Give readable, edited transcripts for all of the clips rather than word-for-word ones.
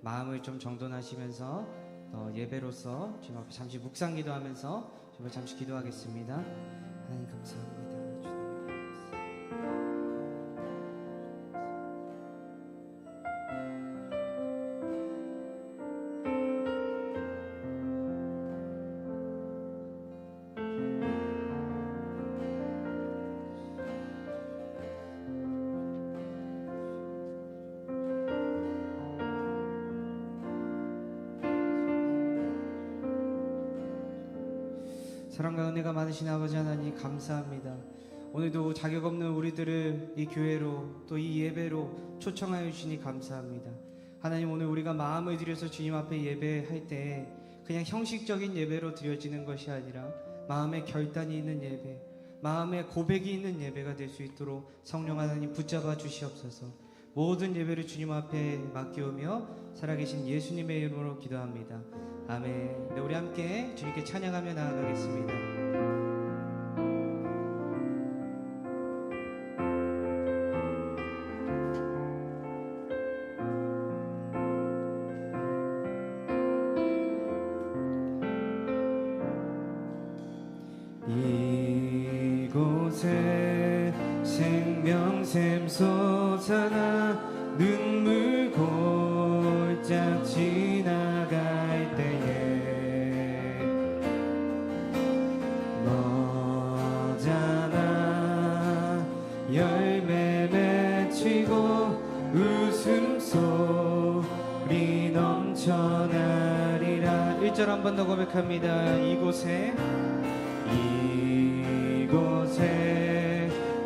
마음을 좀 정돈하시면서 예배로서 주님 앞에 잠시 묵상 기도하면서 정말 잠시 기도하겠습니다. 하나님 감사합니다. 사랑과 은혜가 많으신 아버지 하나님 감사합니다. 오늘도 자격 없는 우리들을 이 교회로 또 이 예배로 초청하여 주시니 감사합니다. 하나님, 오늘 우리가 마음을 들여서 주님 앞에 예배할 때 그냥 형식적인 예배로 드려지는 것이 아니라 마음의 결단이 있는 예배, 마음의 고백이 있는 예배가 될 수 있도록 성령 하나님 붙잡아 주시옵소서. 모든 예배를 주님 앞에 맡기오며 살아계신 예수님의 이름으로 기도합니다. 아멘. 네, 우리 함께 주님께 찬양하며 나아가겠습니다. 이곳에 생명샘 솟아나 눈물 골짝 지나갈 때에 너잖아 열매 맺히고 웃음소리 넘쳐나리라. 1절 한 번 더 고백합니다. 이곳에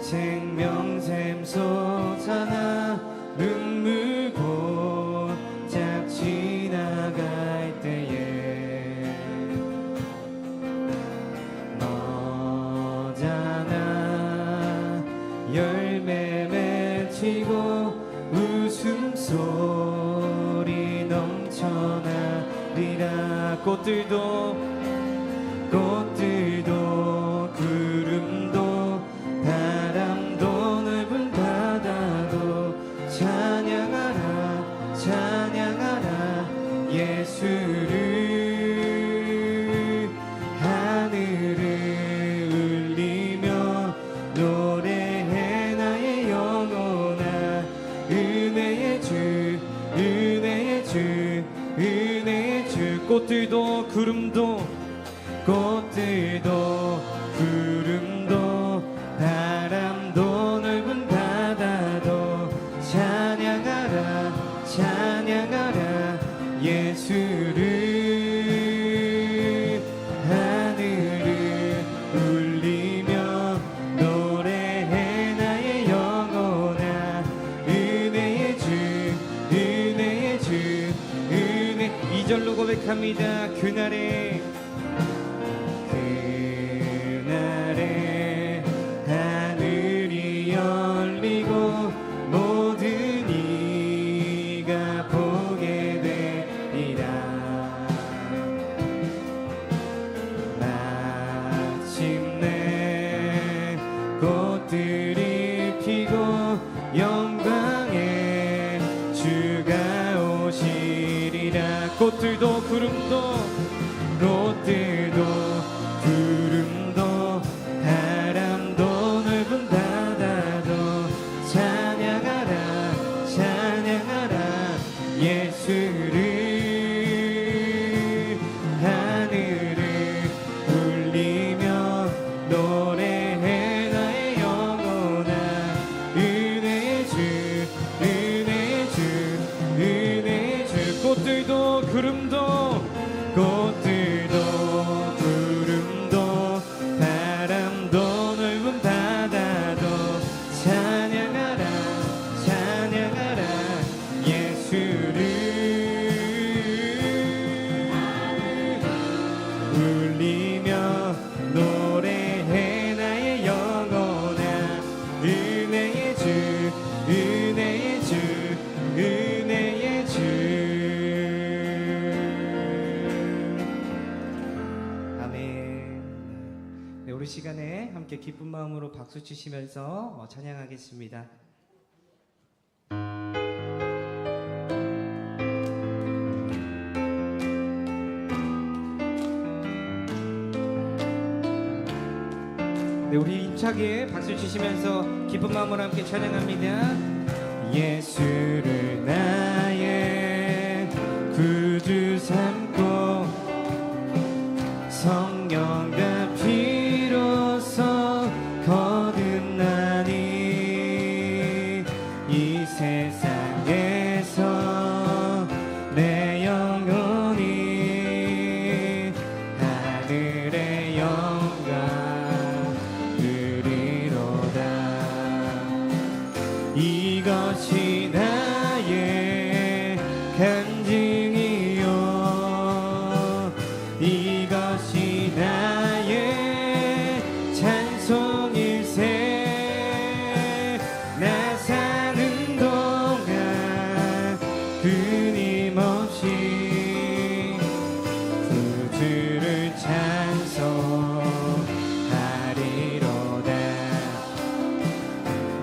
생명샘 솟아나 눈물 골짝 지나갈 때에 너잖아 열매 맺히고 웃음소리 넘쳐나리라. 꽃들도 구름도 바람도 넓은 바다도 찬양하라 찬양하라 예수를. 하늘을 울리며 노래해 나의 영혼아 은혜의 주 은혜의 주 은혜의 주. 꽃들도 구름도 바람도 넓은 바다도 찬양하라 찬양하라 예수를. 하늘을 울리며 노래해 나의 영혼아 은혜의 주 은혜의 주 은혜. 2절로 고백합니다. 그날에 하늘이 열리고 모든 이가 보게 되리라. 마침내 꽃들이 피고 영광의 주가 오시리라. 꽃들도 구름도 바람도 넓은 바다도 찬양하라 찬양하라 예수를. 하늘을 울리며 노래해 나의 영혼아 은혜의 주 은혜의 주 은혜의 주. 꽃들도 구름도 바람도 넓은 바다도 찬양하라 찬양하라 예수를. 울리며 노래해 나의 영혼아 은혜의 주 은혜의 주 은혜의 주. 우리 시간에 함께 기쁜 마음으로 박수 치시면서 찬양하겠습니다. 네, 우리 힘차게 박수 치시면서 기쁜 마음으로 함께 찬양합니다. 예수를 나의 구주 삼고 성령과 피로써 거듭나니 이 세상에서 내 영혼이 하늘의 영광 누리로다. 이것이 나의 간증이요 이것이 나의 찬송일세. 나 사는 동안 끊임없이 구주를 찬송하리로다.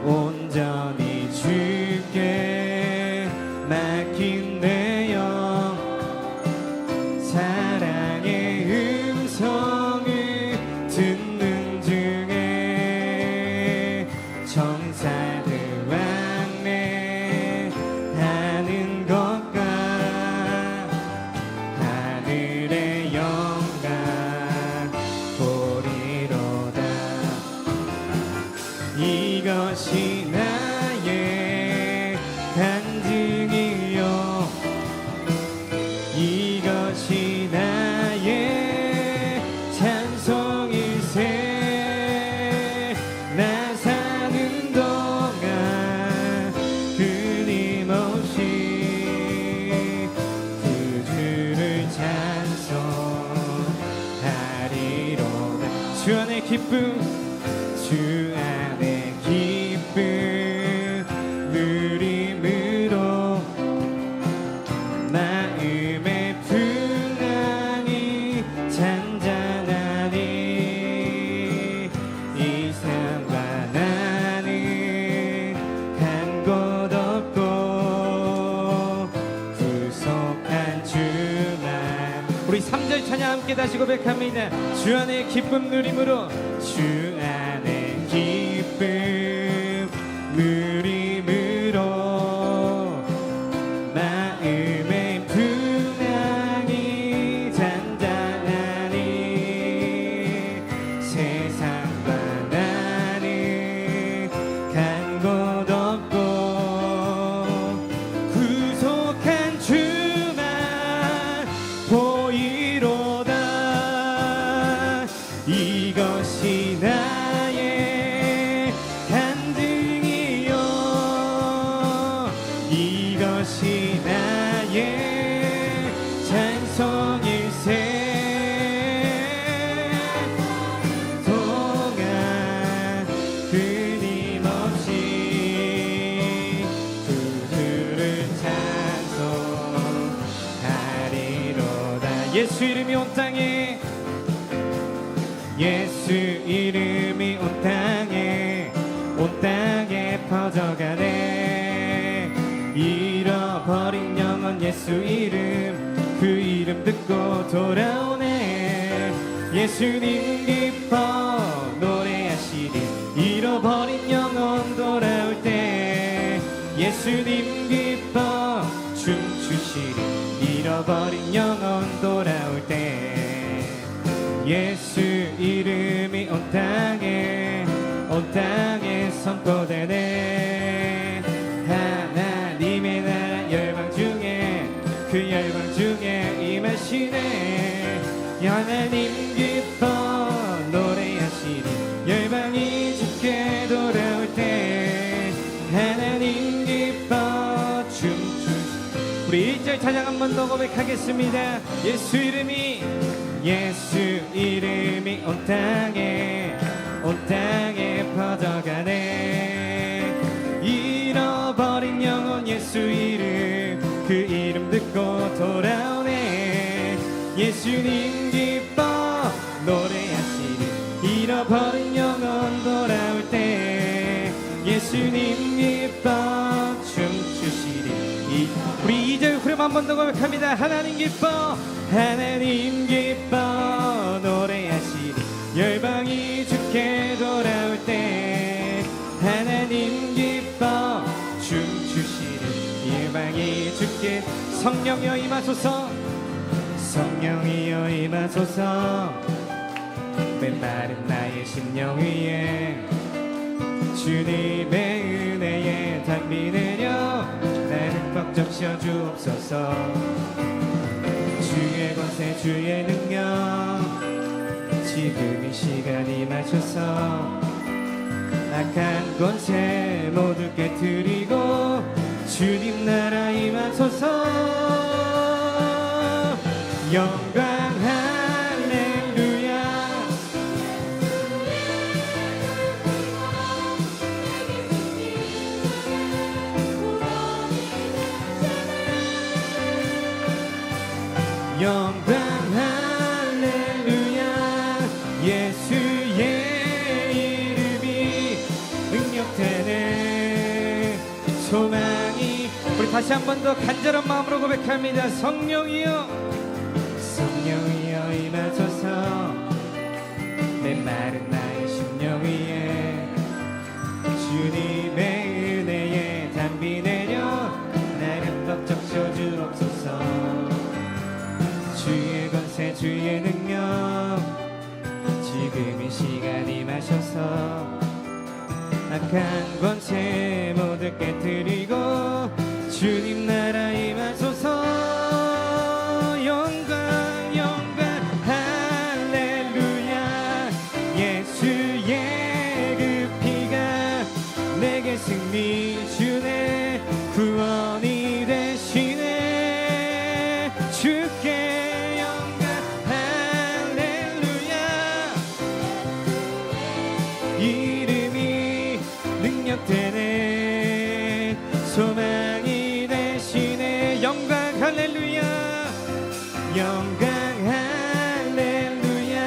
온전히 주께 맡긴 내 영 사랑의 음성을 듣는 중에 정사들 왕래하는 것과 하늘의 영광 보리로다. 이것이 나의 간증이요 이것이 나의 찬송일세. 나 사는 동안 끊임없이 구주를 찬송하리로다. 주 안의 기쁨 주 안의 기쁨 누림으로 마음의 풍랑이 잔잔하니 이 삶과 나는 간 곳 없고 구속한 주만. 우리 3절 찬양 함께 다시 고백합니다. 주 안의 기쁨 누림으로 주 안의 기쁨 누림으로 마음의 풍랑이 잔잔하니 세상과 나는 간 곳 없고 구속한 주만 보이로다. 이것이 나의 간증이요 이것이 나의 찬송일세. 동안 끊임없이 구주를 찬송하리로다. 예수 이름이 온 땅에 예수 이름이 온 땅에 퍼져가네. 잃어버린 영혼 예수 이름 그 이름 듣고 돌아오네. 예수님 기뻐 노래하시리 잃어버린 영혼 돌아올 때. 예수님 기뻐 춤추시리 잃어버린 영혼 돌아올 때. 예수 이름이 온 땅에 선포되네. 하나님의 나라 열방 중에 그 열방 중에 임하시네. 하나님 기뻐 노래하시리 열방이 주께 돌아올 때. 하나님 기뻐 춤추시. 우리 1절 찬양 한 번 더 고백하겠습니다. 예수 이름이 온 땅에 퍼져가네. 잃어버린 영혼 예수 이름 그 이름 듣고 돌아오네. 예수님 기뻐 노래하시리 잃어버린 영혼 돌아올 때. 예수님 기뻐 춤추시리. 우리 2절 후렴 한 번 더 고백합니다. 하나님 기뻐 노래하시리 열방이 주께 돌아 함께 성령이여 임하소서. 성령이여 임하소서. 메마른 나의 심령 위에 주님의 은혜에 담비 내려 나를 꽉 적셔 주옵소서. 주의 권세 주의 능력 지금 이 시간 임하소서. 악한 권세 모두 깨뜨리고 주님 나라 임하소서. 영광 할렐루야. 영광 할렐루야. 예수의 이름이 능력되네. 소망이. 우리 다시 한 번 더 간절한 마음으로 고백합니다. 성령이여 성령이여 임하소서. 메마른 나의 심령 위에 주님의 은혜에 담비 내려 나를 꽉 적셔 주옵소서. 주의 권세 주의 능력 지금 이 시간 임하셔서 악한 권세 모두 깨뜨리고 주님 나라 임하소서. 영광 영광 할렐루야. 예수의 그 피가 내게 승리 주네. 구원이 되시네. 주께 영광 할렐루야. 이름이 능력되네. 소망이 되시네. 영광 할렐루야. 영광 할렐루야.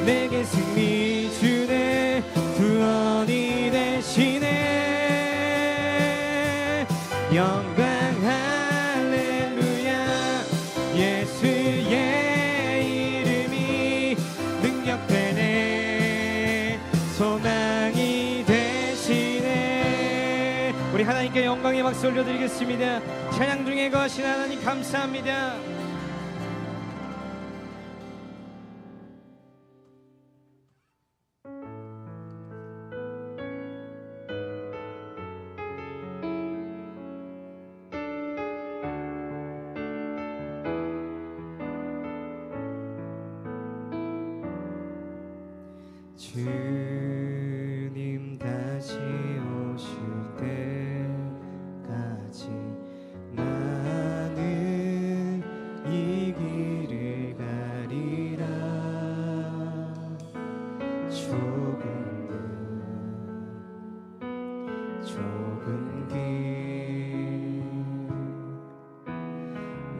내게 승리 주네. 구원이 되시네. 영광 할렐루야. 예수의 이름이 능력되네. 소망이 되시네. 우리 하나님께 영광의 박수 올려드리겠습니다. 찬양 중에 거하신 하나님 감사합니다. 주님 다시 오실 때까지 나는 이 길을 가리라. 좁은 길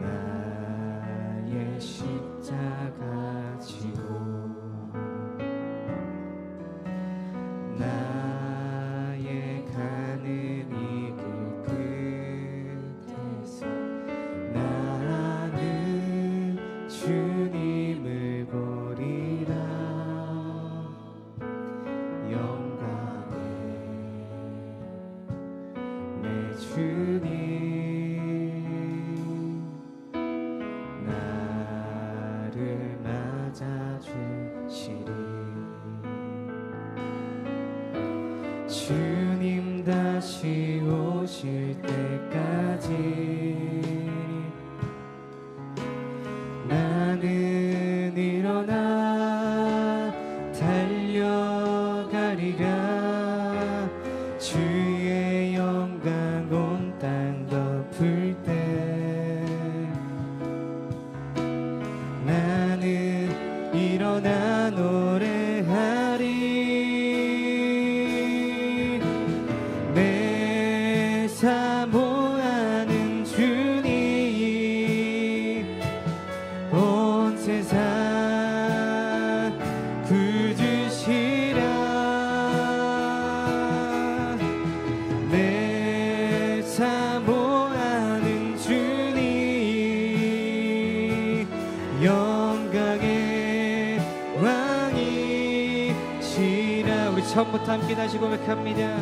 나의 십자가 지고 나의 가는 이 길 끝에서 나는 주님을 보리라. 영광의 내 주님 나를 맞아주시리. 주님 다시 오실 때까지 나는 일어나 달려가리라. 주의 영광 온 땅 덮을 때 나는 일어나 노래하리. 내 사모하는 주님 온 세상 구주시라. 내 사모하는 주님 영광의 왕이시라. 우리 처음부터 함께 다시 고백합니다.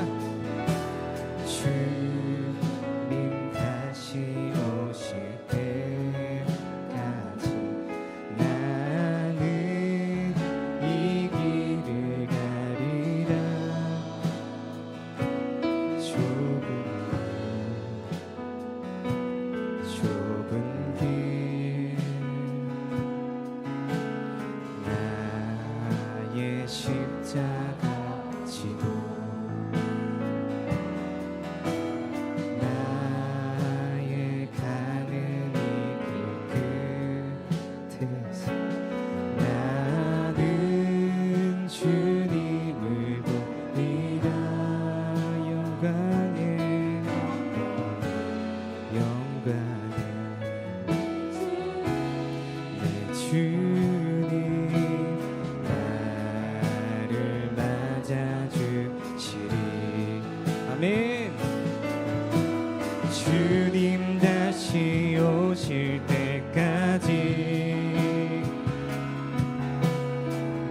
주님 다시 오실 때까지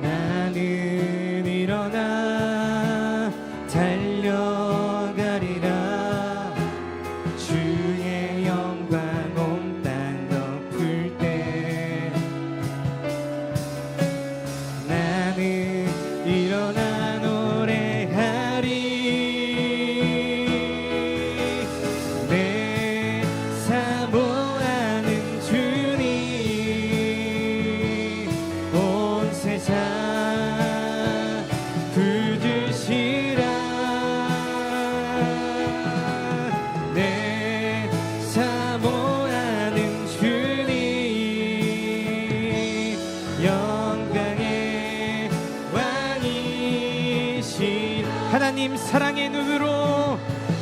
나는 일어나 달려가리라. 주의 영광 온 땅 덮을 때 나는 일어나 노래하리. 내 사모하는 주님 온 세상 부르시라. 내 사모하는 주님 영광의 왕이신 하나님 사랑의 눈으로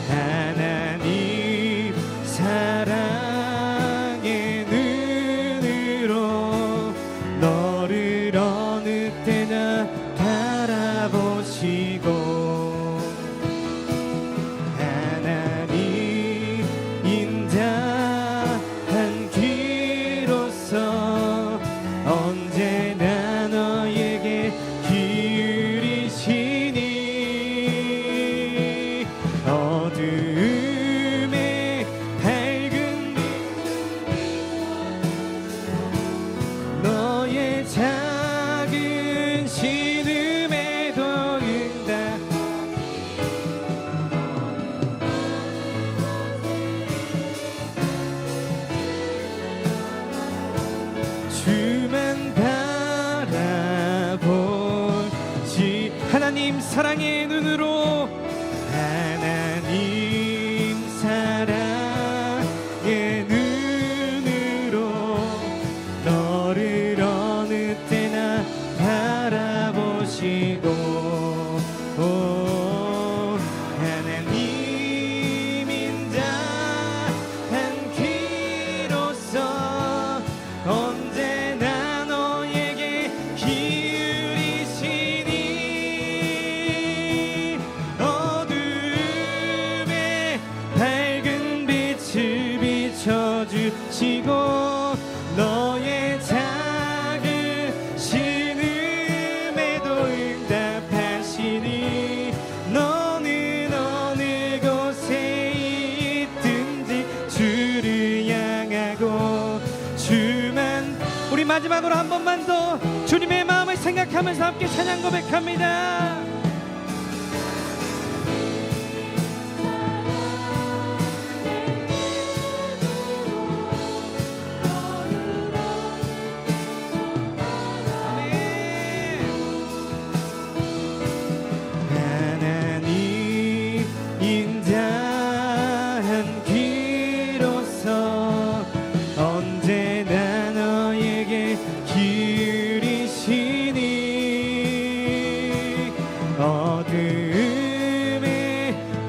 하나님 사랑의 눈으로 너를 어느 때나 바라보시고 하나님 인자한 귀로서 언제나 너에게 기울이시니 어두움에 밝은 빛 너의 작은 신음에도 응답. 주만 바라보지 하나님 사랑의 눈으로 하나님 사랑의 눈으로 너를 어느 때나 바라보시고 하나님 인자한 귀로서 언제나 너에게 기울이시니 어둠에 밝은 빛을 비춰주시고 너의 작은 신음에도 응답하시니 너는 어느 곳에 있든지 주를 향하고 주만. 우리 마지막으로 한 번만 더 주님의 마음을 생각하면서 함께 찬양 고백합니다. 하나님 인자한 귀로서 언제나 너에게 기울이시니 어둠에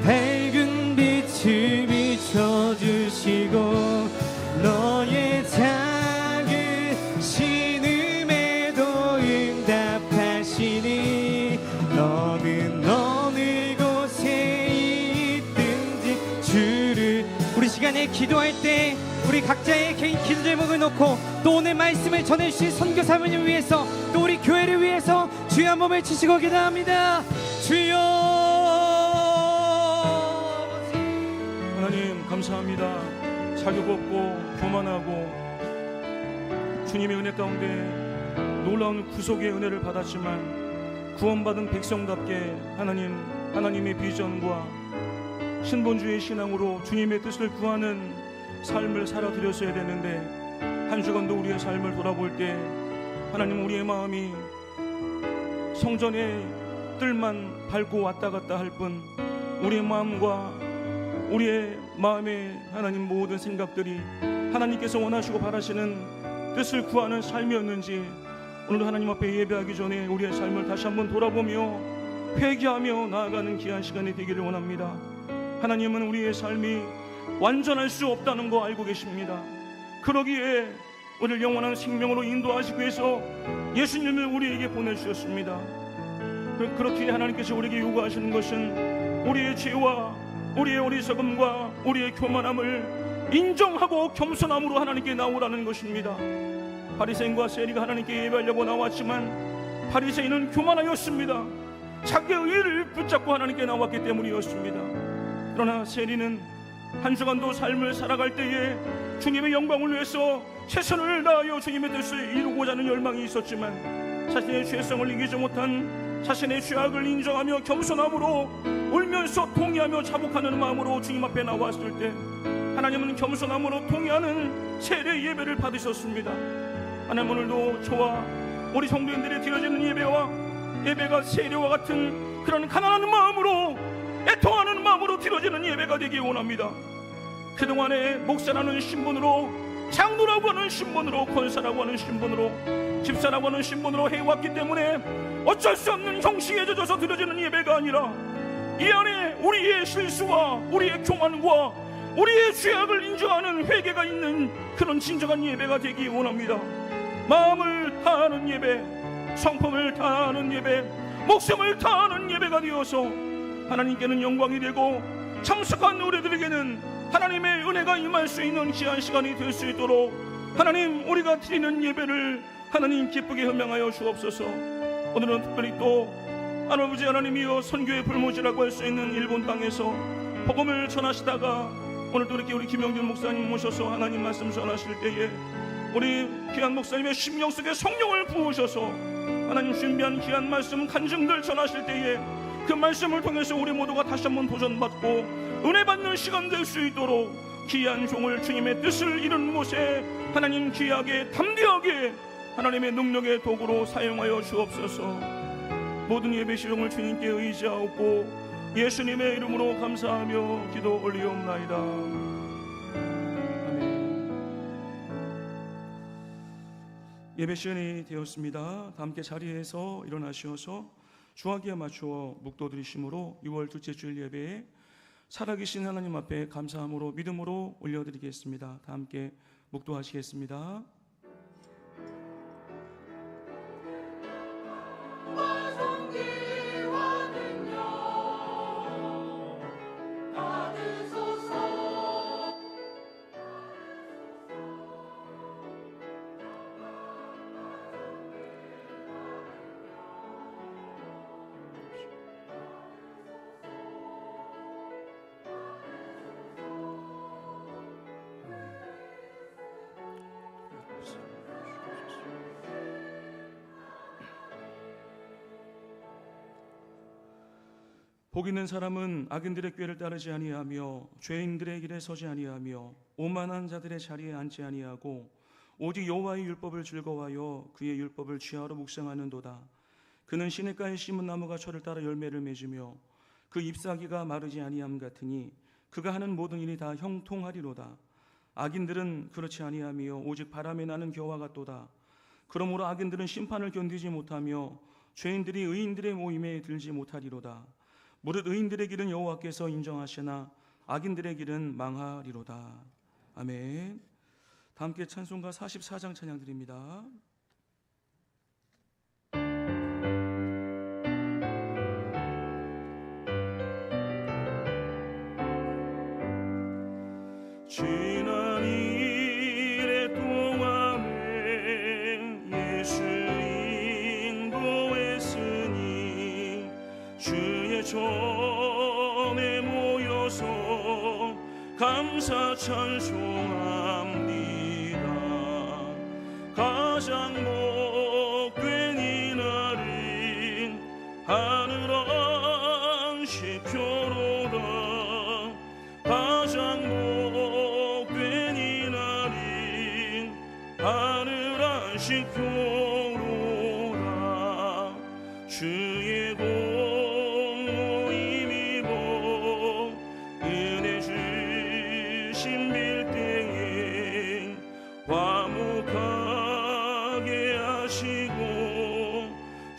밝은 빛을 비춰주시고 너의 작은 신음에도 응답하시니 너는 어느 곳에 있든지 주를. 우리 시간에 기도할 때 우리 각자의 개인 기도 제목을 놓고 또 오늘 말씀을 전해주신 선교사님을 위해서 또 우리 교회를 위해서 주여 한 번 외치시고 기도합니다. 주여. 하나님 감사합니다. 자격 없고 교만하고 주님의 은혜 가운데 놀라운 구속의 은혜를 받았지만 구원받은 백성답게 하나님의 비전과 신본주의 신앙으로 주님의 뜻을 구하는 삶을 살아드렸어야 되는데 한 주간도 우리의 삶을 돌아볼 때 하나님 우리의 마음이 성전의 뜰만 밟고 왔다 갔다 할 뿐 우리의 마음과 우리의 마음의 하나님 모든 생각들이 하나님께서 원하시고 바라시는 뜻을 구하는 삶이었는지 오늘도 하나님 앞에 예배하기 전에 우리의 삶을 다시 한번 돌아보며 회개하며 나아가는 귀한 시간이 되기를 원합니다. 하나님은 우리의 삶이 완전할 수 없다는 거 알고 계십니다. 그러기에 우리를 영원한 생명으로 인도하시기 위해서 예수님을 우리에게 보내주셨습니다. 그렇게 하나님께서 우리에게 요구하시는 것은 우리의 죄와 우리의 어리석음과 우리의 교만함을 인정하고 겸손함으로 하나님께 나오라는 것입니다. 바리새인과 세리가 하나님께 예배하려고 나왔지만 바리새인은 교만하였습니다. 자기의 의를 붙잡고 하나님께 나왔기 때문이었습니다. 그러나 세리는 한 주간도 삶을 살아갈 때에 주님의 영광을 위해서 최선을 다하여 주님의 뜻을 이루고자 하는 열망이 있었지만 자신의 죄성을 이기지 못한 자신의 죄악을 인정하며 겸손함으로 울면서 통회하며 자복하는 마음으로 주님 앞에 나왔을 때 하나님은 겸손함으로 통회하는 세례 예배를 받으셨습니다. 하나님, 오늘도 저와 우리 성도님들이 드려지는 예배가 세례와 같은 그런 가난한 마음으로, 애통하는 마음으로 드려지는 예배가 되기 원합니다. 그동안에 목사라는 신분으로, 장로라고 하는 신분으로, 권사라고 하는 신분으로, 집사라고 하는 신분으로 해왔기 때문에 어쩔 수 없는 형식에 젖어서 드려지는 예배가 아니라 이 안에 우리의 실수와 우리의 교만과 우리의 죄악을 인정하는 회개가 있는 그런 진정한 예배가 되기 원합니다. 마음을 다하는 예배, 성품을 다하는 예배, 목숨을 다하는 예배가 되어서 하나님께는 영광이 되고 참석한 우리들에게는 하나님의 은혜가 임할 수 있는 귀한 시간이 될 수 있도록 하나님, 우리가 드리는 예배를 하나님 기쁘게 현명하여 주옵소서. 오늘은 특별히 또 아버지 하나님이여 선교의 불모지라고 할 수 있는 일본 땅에서 복음을 전하시다가 오늘도 이렇게 우리 김영준 목사님 모셔서 하나님 말씀 전하실 때에 우리 귀한 목사님의 심령 속에 성령을 부으셔서 하나님 준비한 귀한 말씀 간증들 전하실 때에 그 말씀을 통해서 우리 모두가 다시 한번 도전받고 은혜 받는 시간 될 수 있도록 귀한 종을 주님의 뜻을 이루는 곳에 하나님 귀하게 담대하게 하나님의 능력의 도구로 사용하여 주옵소서. 모든 예배 시종을 주님께 의지하옵고 예수님의 이름으로 감사하며 기도 올리옵나이다. 예배 시간이 되었습니다. 다 함께 자리에서 일어나시어서 주하기에 맞추어 묵도 드리심으로 6월 둘째 주일 예배에 살아계신 하나님 앞에 감사함으로 믿음으로 올려드리겠습니다. 다 함께 묵도하시겠습니다. 복 있는 사람은 악인들의 꾀를 따르지 아니하며 죄인들의 길에 서지 아니하며 오만한 자들의 자리에 앉지 아니하고 오직 여호와의 율법을 즐거워하여 그의 율법을 취하로 묵상하는도다. 그는 시냇가에 심은 나무가 철을 따라 열매를 맺으며 그 잎사귀가 마르지 아니함 같으니 그가 하는 모든 일이 다 형통하리로다. 악인들은 그렇지 아니하며 오직 바람에 나는 겨와 같도다. 그러므로 악인들은 심판을 견디지 못하며 죄인들이 의인들의 모임에 들지 못하리로다. 무릇 의인들의 길은 여호와께서 인정하시나 악인들의 길은 망하리로다. 아멘. 다 함께 찬송가 44장 찬양 드립니다. 지난 일의 동안에 예수 인도했으니 주의 전에 모여서 감사 찬송합니다. 가장 복된 이날은 하늘 안식표로다. 가장 복된 이날은 하늘 안식표로다. 주의 공로 힘입어 은혜 주신 빌대에 화목하게 하시고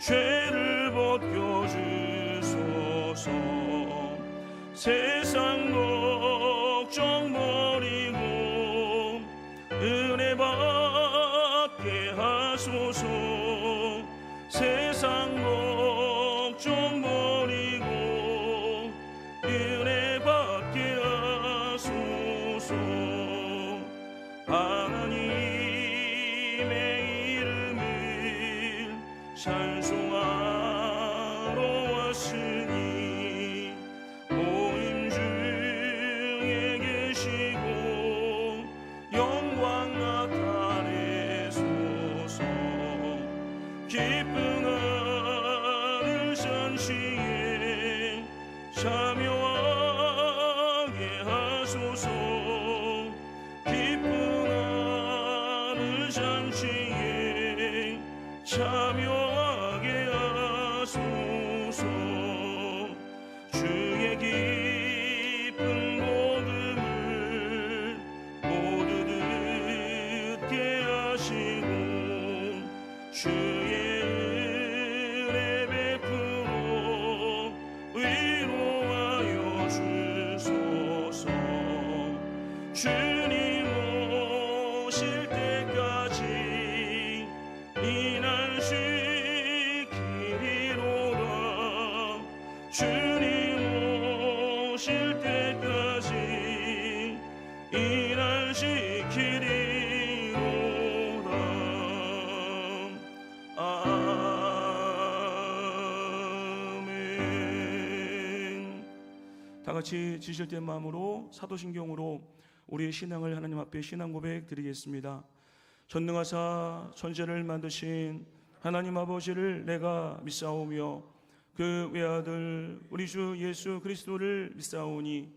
죄를 벗겨주소서. 세상 걱정 버리고 은혜 받게 하소서. 하소서. 하나님의 이름을 찬송하러 왔으니 모임 중에 계시고 영광 나타내소서. 기쁜 하늘 잔치에 참여하게 하소서. 기쁜 하늘 잔치에 참여하게 하소서. 주의 깊은 복음을 모두 듣게 하시고 주의 은혜 베풀어 위로하여 주소서. 주님 오실 때까지 이 날 지키리로다. 주님 오실 때까지 이 날 지키리로다. 아멘. 다 같이 지실된 마음으로 사도신경으로 우리의 신앙을 하나님 앞에 신앙 고백 드리겠습니다. 전능하사 천지를 만드신 하나님 아버지를 내가 믿사오며 그 외아들 우리 주 예수 그리스도를 믿사오니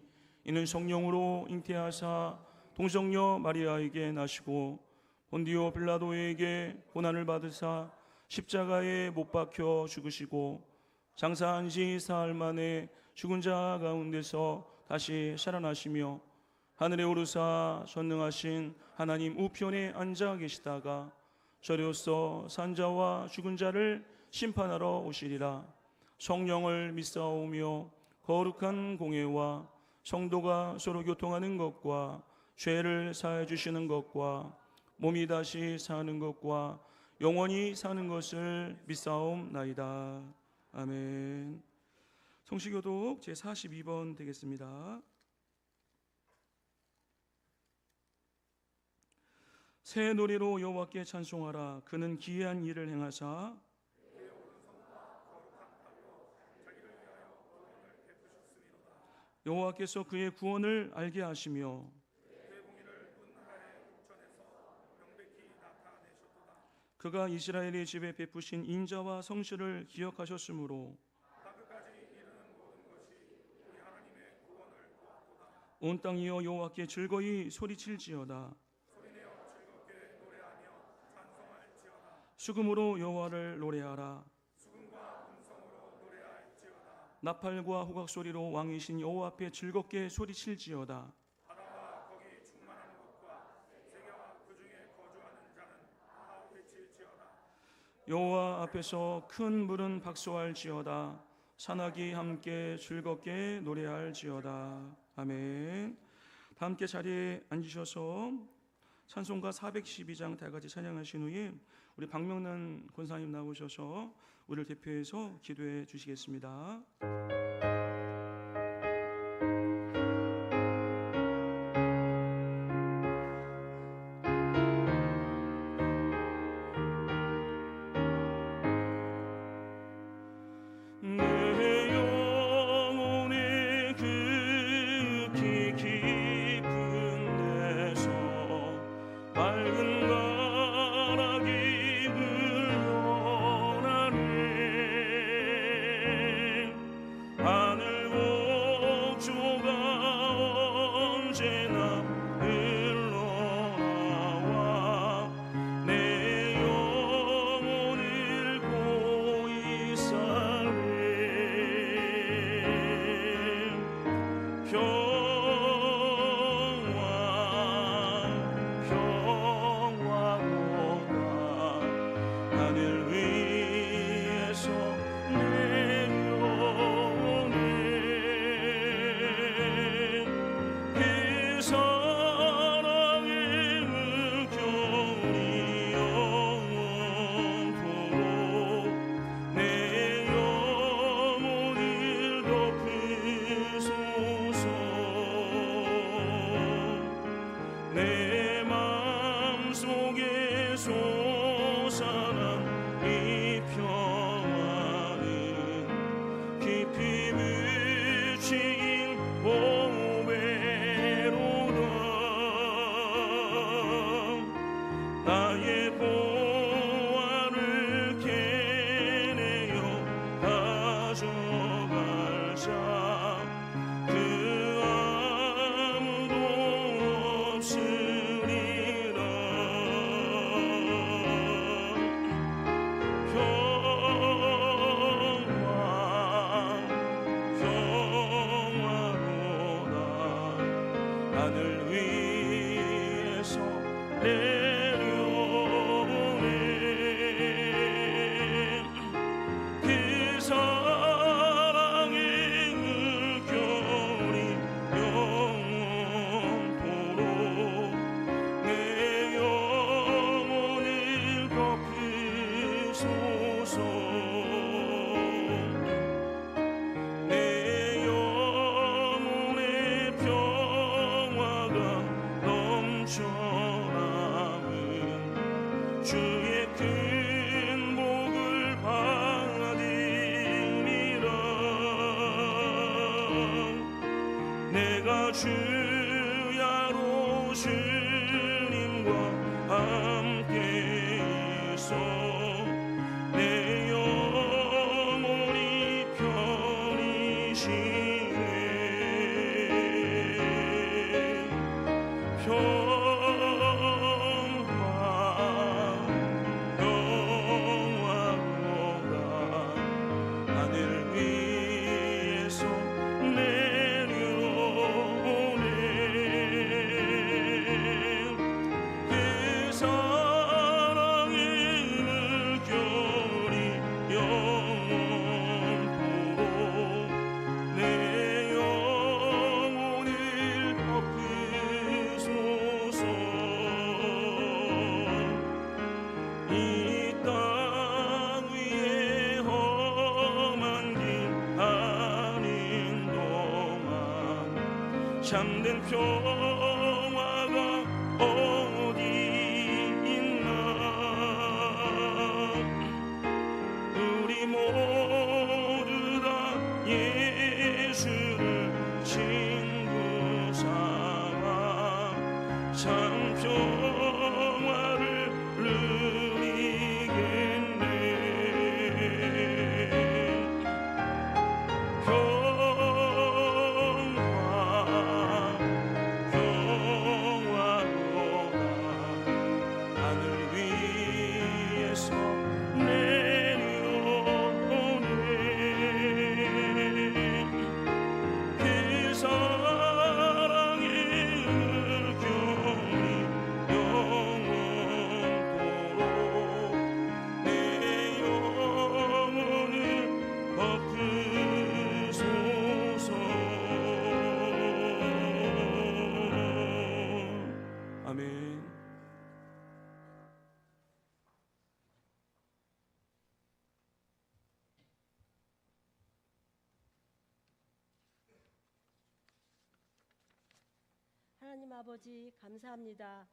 이는 성령으로 잉태하사 동정녀 마리아에게 나시고 본디오 빌라도에게 고난을 받으사 십자가에 못 박혀 죽으시고 장사한 지 사흘 만에 죽은 자 가운데서 다시 살아나시며 하늘에 오르사 전능하신 하나님 우편에 앉아 계시다가 저리로서 산자와 죽은 자를 심판하러 오시리라. 성령을 믿사오며 거룩한 공예와 성도가 서로 교통하는 것과 죄를 사해 주시는 것과 몸이 다시 사는 것과 영원히 사는 것을 믿사옵나이다. 아멘. 성시교독 제42번 되겠습니다. 새 노래로 여호와께 찬송하라. 그는 기이한 일을 행하사 여호와께서 그의 구원을 알게 하시며 그가 이스라엘의 집에 베푸신 인자와 성실을 기억하셨으므로 온 땅이여 여호와께 즐거이 소리칠지어다. 수금으로 여호와를 노래하라. 나팔과 호각 소리로 왕이신 여호와 앞에 즐겁게 소리칠지어다. 여호와 앞에서 큰 물은 박수할지어다. 산악이 함께 즐겁게 노래할지어다. 아멘. 다 함께 자리에 앉으셔서 찬송가 412장 다 같이 찬양하신 후에 우리 박명란 권사님 나오셔서 우리를 대표해서 기도해 주시겠습니다. 내려오네. 그 사랑의 물결이 영원토록 내 영혼을 덮으소서. 내 영혼의 평화가 넘쳐남은 주의 큰 복을 받으리라. 내가 주야로 주님과 함께 있어 내 영혼이 편이시네. 평화로가 하늘 위에서 내려오네. 그 사랑의 물결이 영원토록 내 영혼을 덮으소서. 이 땅 위에 험한 길 하는 동안 참된 평화가 어디 있나. 우리 모두 다 예수를 친구 삼아 참 평화를 누리겠네. 평화로가 하늘 위에서 내려오네. 그 사랑의 물결이 영원토록 내 영혼을 덮으소서. 아멘. 하나님 아버지 감사합니다.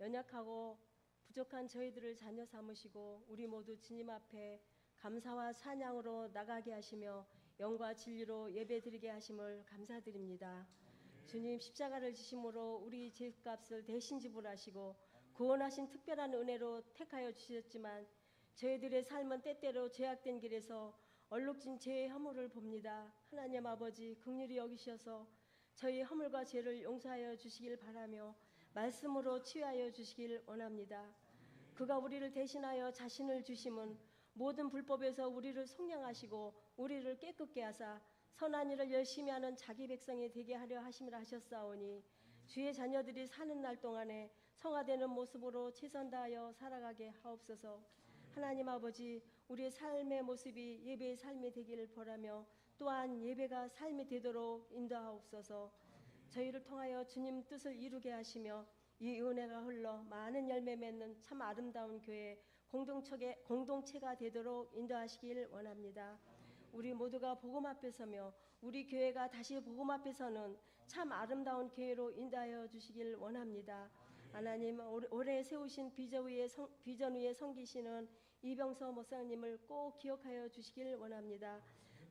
연약하고 부족한 저희들을 자녀 삼으시고 우리 모두 주님 앞에 감사와 찬양으로 나가게 하시며 영과 진리로 예배드리게 하심을 감사드립니다. 주님 십자가를 지심으로 우리 죄값을 대신 지불하시고 구원하신 특별한 은혜로 택하여 주셨지만 저희들의 삶은 때때로 죄악된 길에서 얼룩진 죄의 허물을 봅니다. 하나님 아버지 긍휼히 여기셔서 저희 허물과 죄를 용서하여 주시길 바라며 말씀으로 치유하여 주시길 원합니다. 그가 우리를 대신하여 자신을 주심은 모든 불법에서 우리를 속량하시고 우리를 깨끗게 하사 선한 일을 열심히 하는 자기 백성이 되게 하려 하심이라 하셨사오니 주의 자녀들이 사는 날 동안에 성화되는 모습으로 최선 다하여 살아가게 하옵소서. 하나님 아버지 우리의 삶의 모습이 예배의 삶이 되기를 바라며 또한 예배가 삶이 되도록 인도하옵소서. 저희를 통하여 주님 뜻을 이루게 하시며 이 은혜가 흘러 많은 열매 맺는 참 아름다운 교회 공동체가 되도록 인도하시길 원합니다. 우리 모두가 복음 앞에 서며 우리 교회가 다시 복음 앞에 서는 참 아름다운 교회로 인도하여 주시길 원합니다. 하나님 올해 세우신 비전 위에 섬기시는 이병서 목사님을 꼭 기억하여 주시길 원합니다.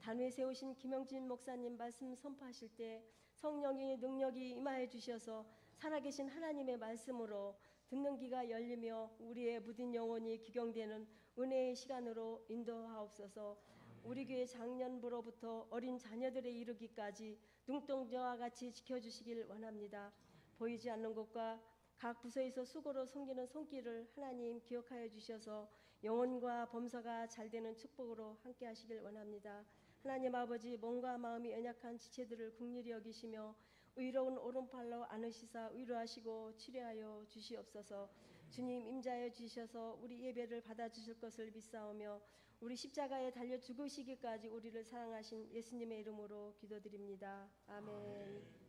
단위에 세우신 김영진 목사님 말씀 선포하실 때 성령의 능력이 임하여 주셔서 살아계신 하나님의 말씀으로 듣는 귀가 열리며 우리의 무딘 영혼이 기경되는 은혜의 시간으로 인도하옵소서. 우리 교회 작년부로부터 어린 자녀들에 이르기까지 눈동자와 같이 지켜주시길 원합니다. 보이지 않는 것과 각 부서에서 수고로 섬기는 손길을 하나님 기억하여 주셔서 영혼과 범사가 잘되는 축복으로 함께 하시길 원합니다. 하나님 아버지 몸과 마음이 연약한 지체들을 긍휼히 여기시며 의로운 오른팔로 안으시사 위로하시고 치료하여 주시옵소서. 주님 임자여 주셔서 우리 예배를 받아주실 것을 믿사오며 우리 십자가에 달려 죽으시기까지 우리를 사랑하신 예수님의 이름으로 기도드립니다. 아멘.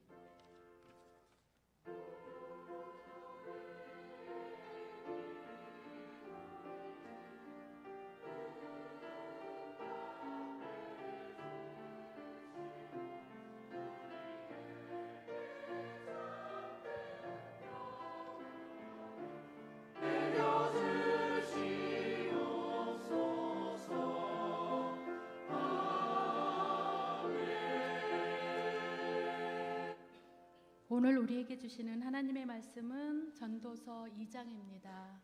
오늘 우리에게 주시는 하나님의 말씀은 전도서 2장입니다.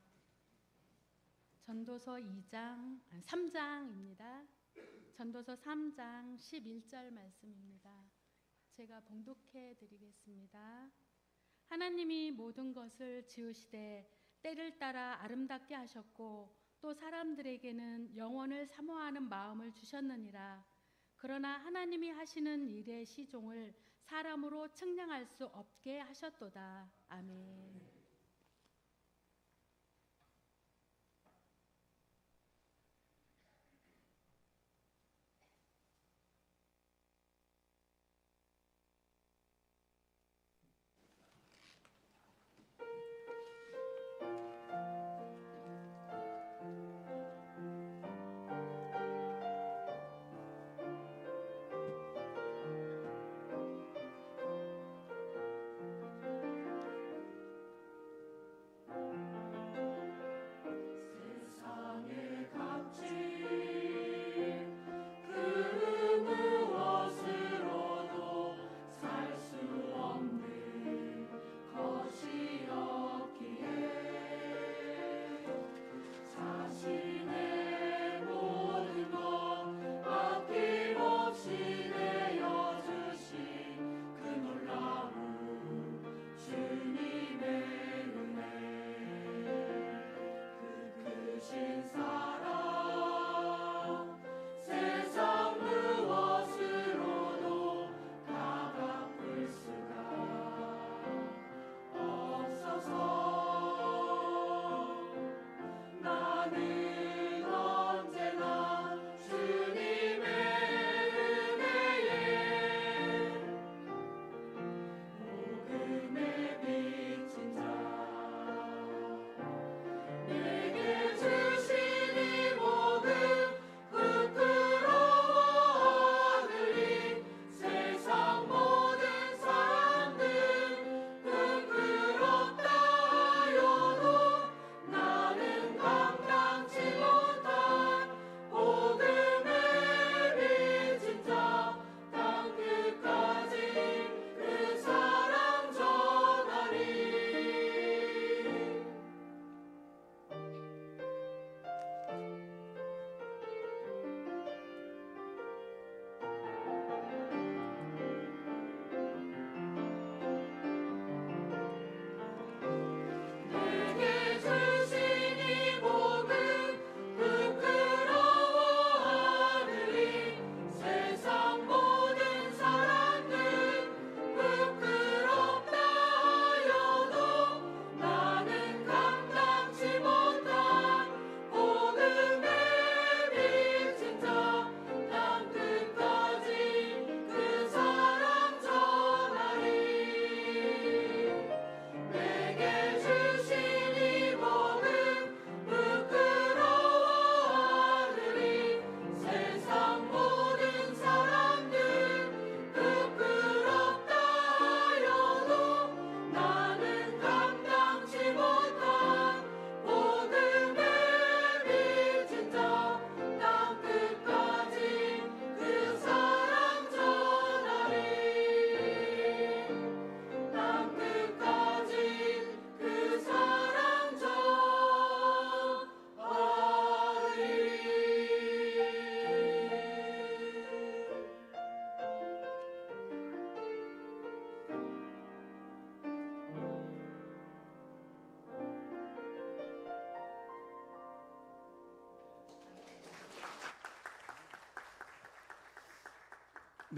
전도서 3장입니다. 전도서 3장 11절 말씀입니다. 제가 봉독해 드리겠습니다. 하나님이 모든 것을 지으시되 때를 따라 아름답게 하셨고 또 사람들에게는 영원을 사모하는 마음을 주셨느니라. 그러나 하나님이 하시는 일의 시종을 사람으로 측량할 수 없게 하셨도다. 아멘.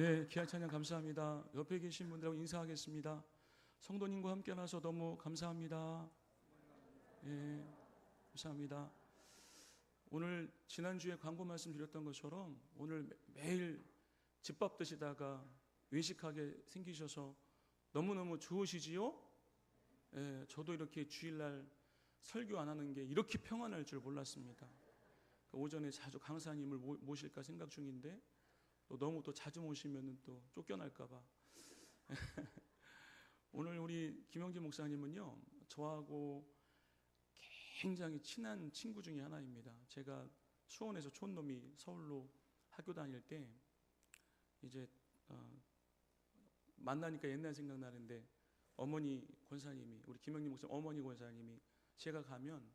네, 귀한 찬양 감사합니다. 옆에 계신 분들하고 인사하겠습니다. 성도님과 함께 나서 너무 감사합니다. 예, 감사합니다. 오늘 지난주에 광고 말씀드렸던 것처럼 오늘 매일 집밥 드시다가 외식하게 생기셔서 너무너무 좋으시지요? 예, 저도 이렇게 주일날 설교 안 하는 게 이렇게 평안할 줄 몰랐습니다. 오전에 자주 강사님을 모실까 생각 중인데 또 너무 또 자주 모시면 또 쫓겨날까 봐. 오늘 우리 김영진 목사님은요, 저하고 굉장히 친한 친구 중에 하나입니다. 제가 수원에서 촌놈이 서울로 학교 다닐 때 이제 만나니까 옛날 생각나는데 어머니 권사님이, 우리 김영진 목사님 어머니 권사님이 제가 가면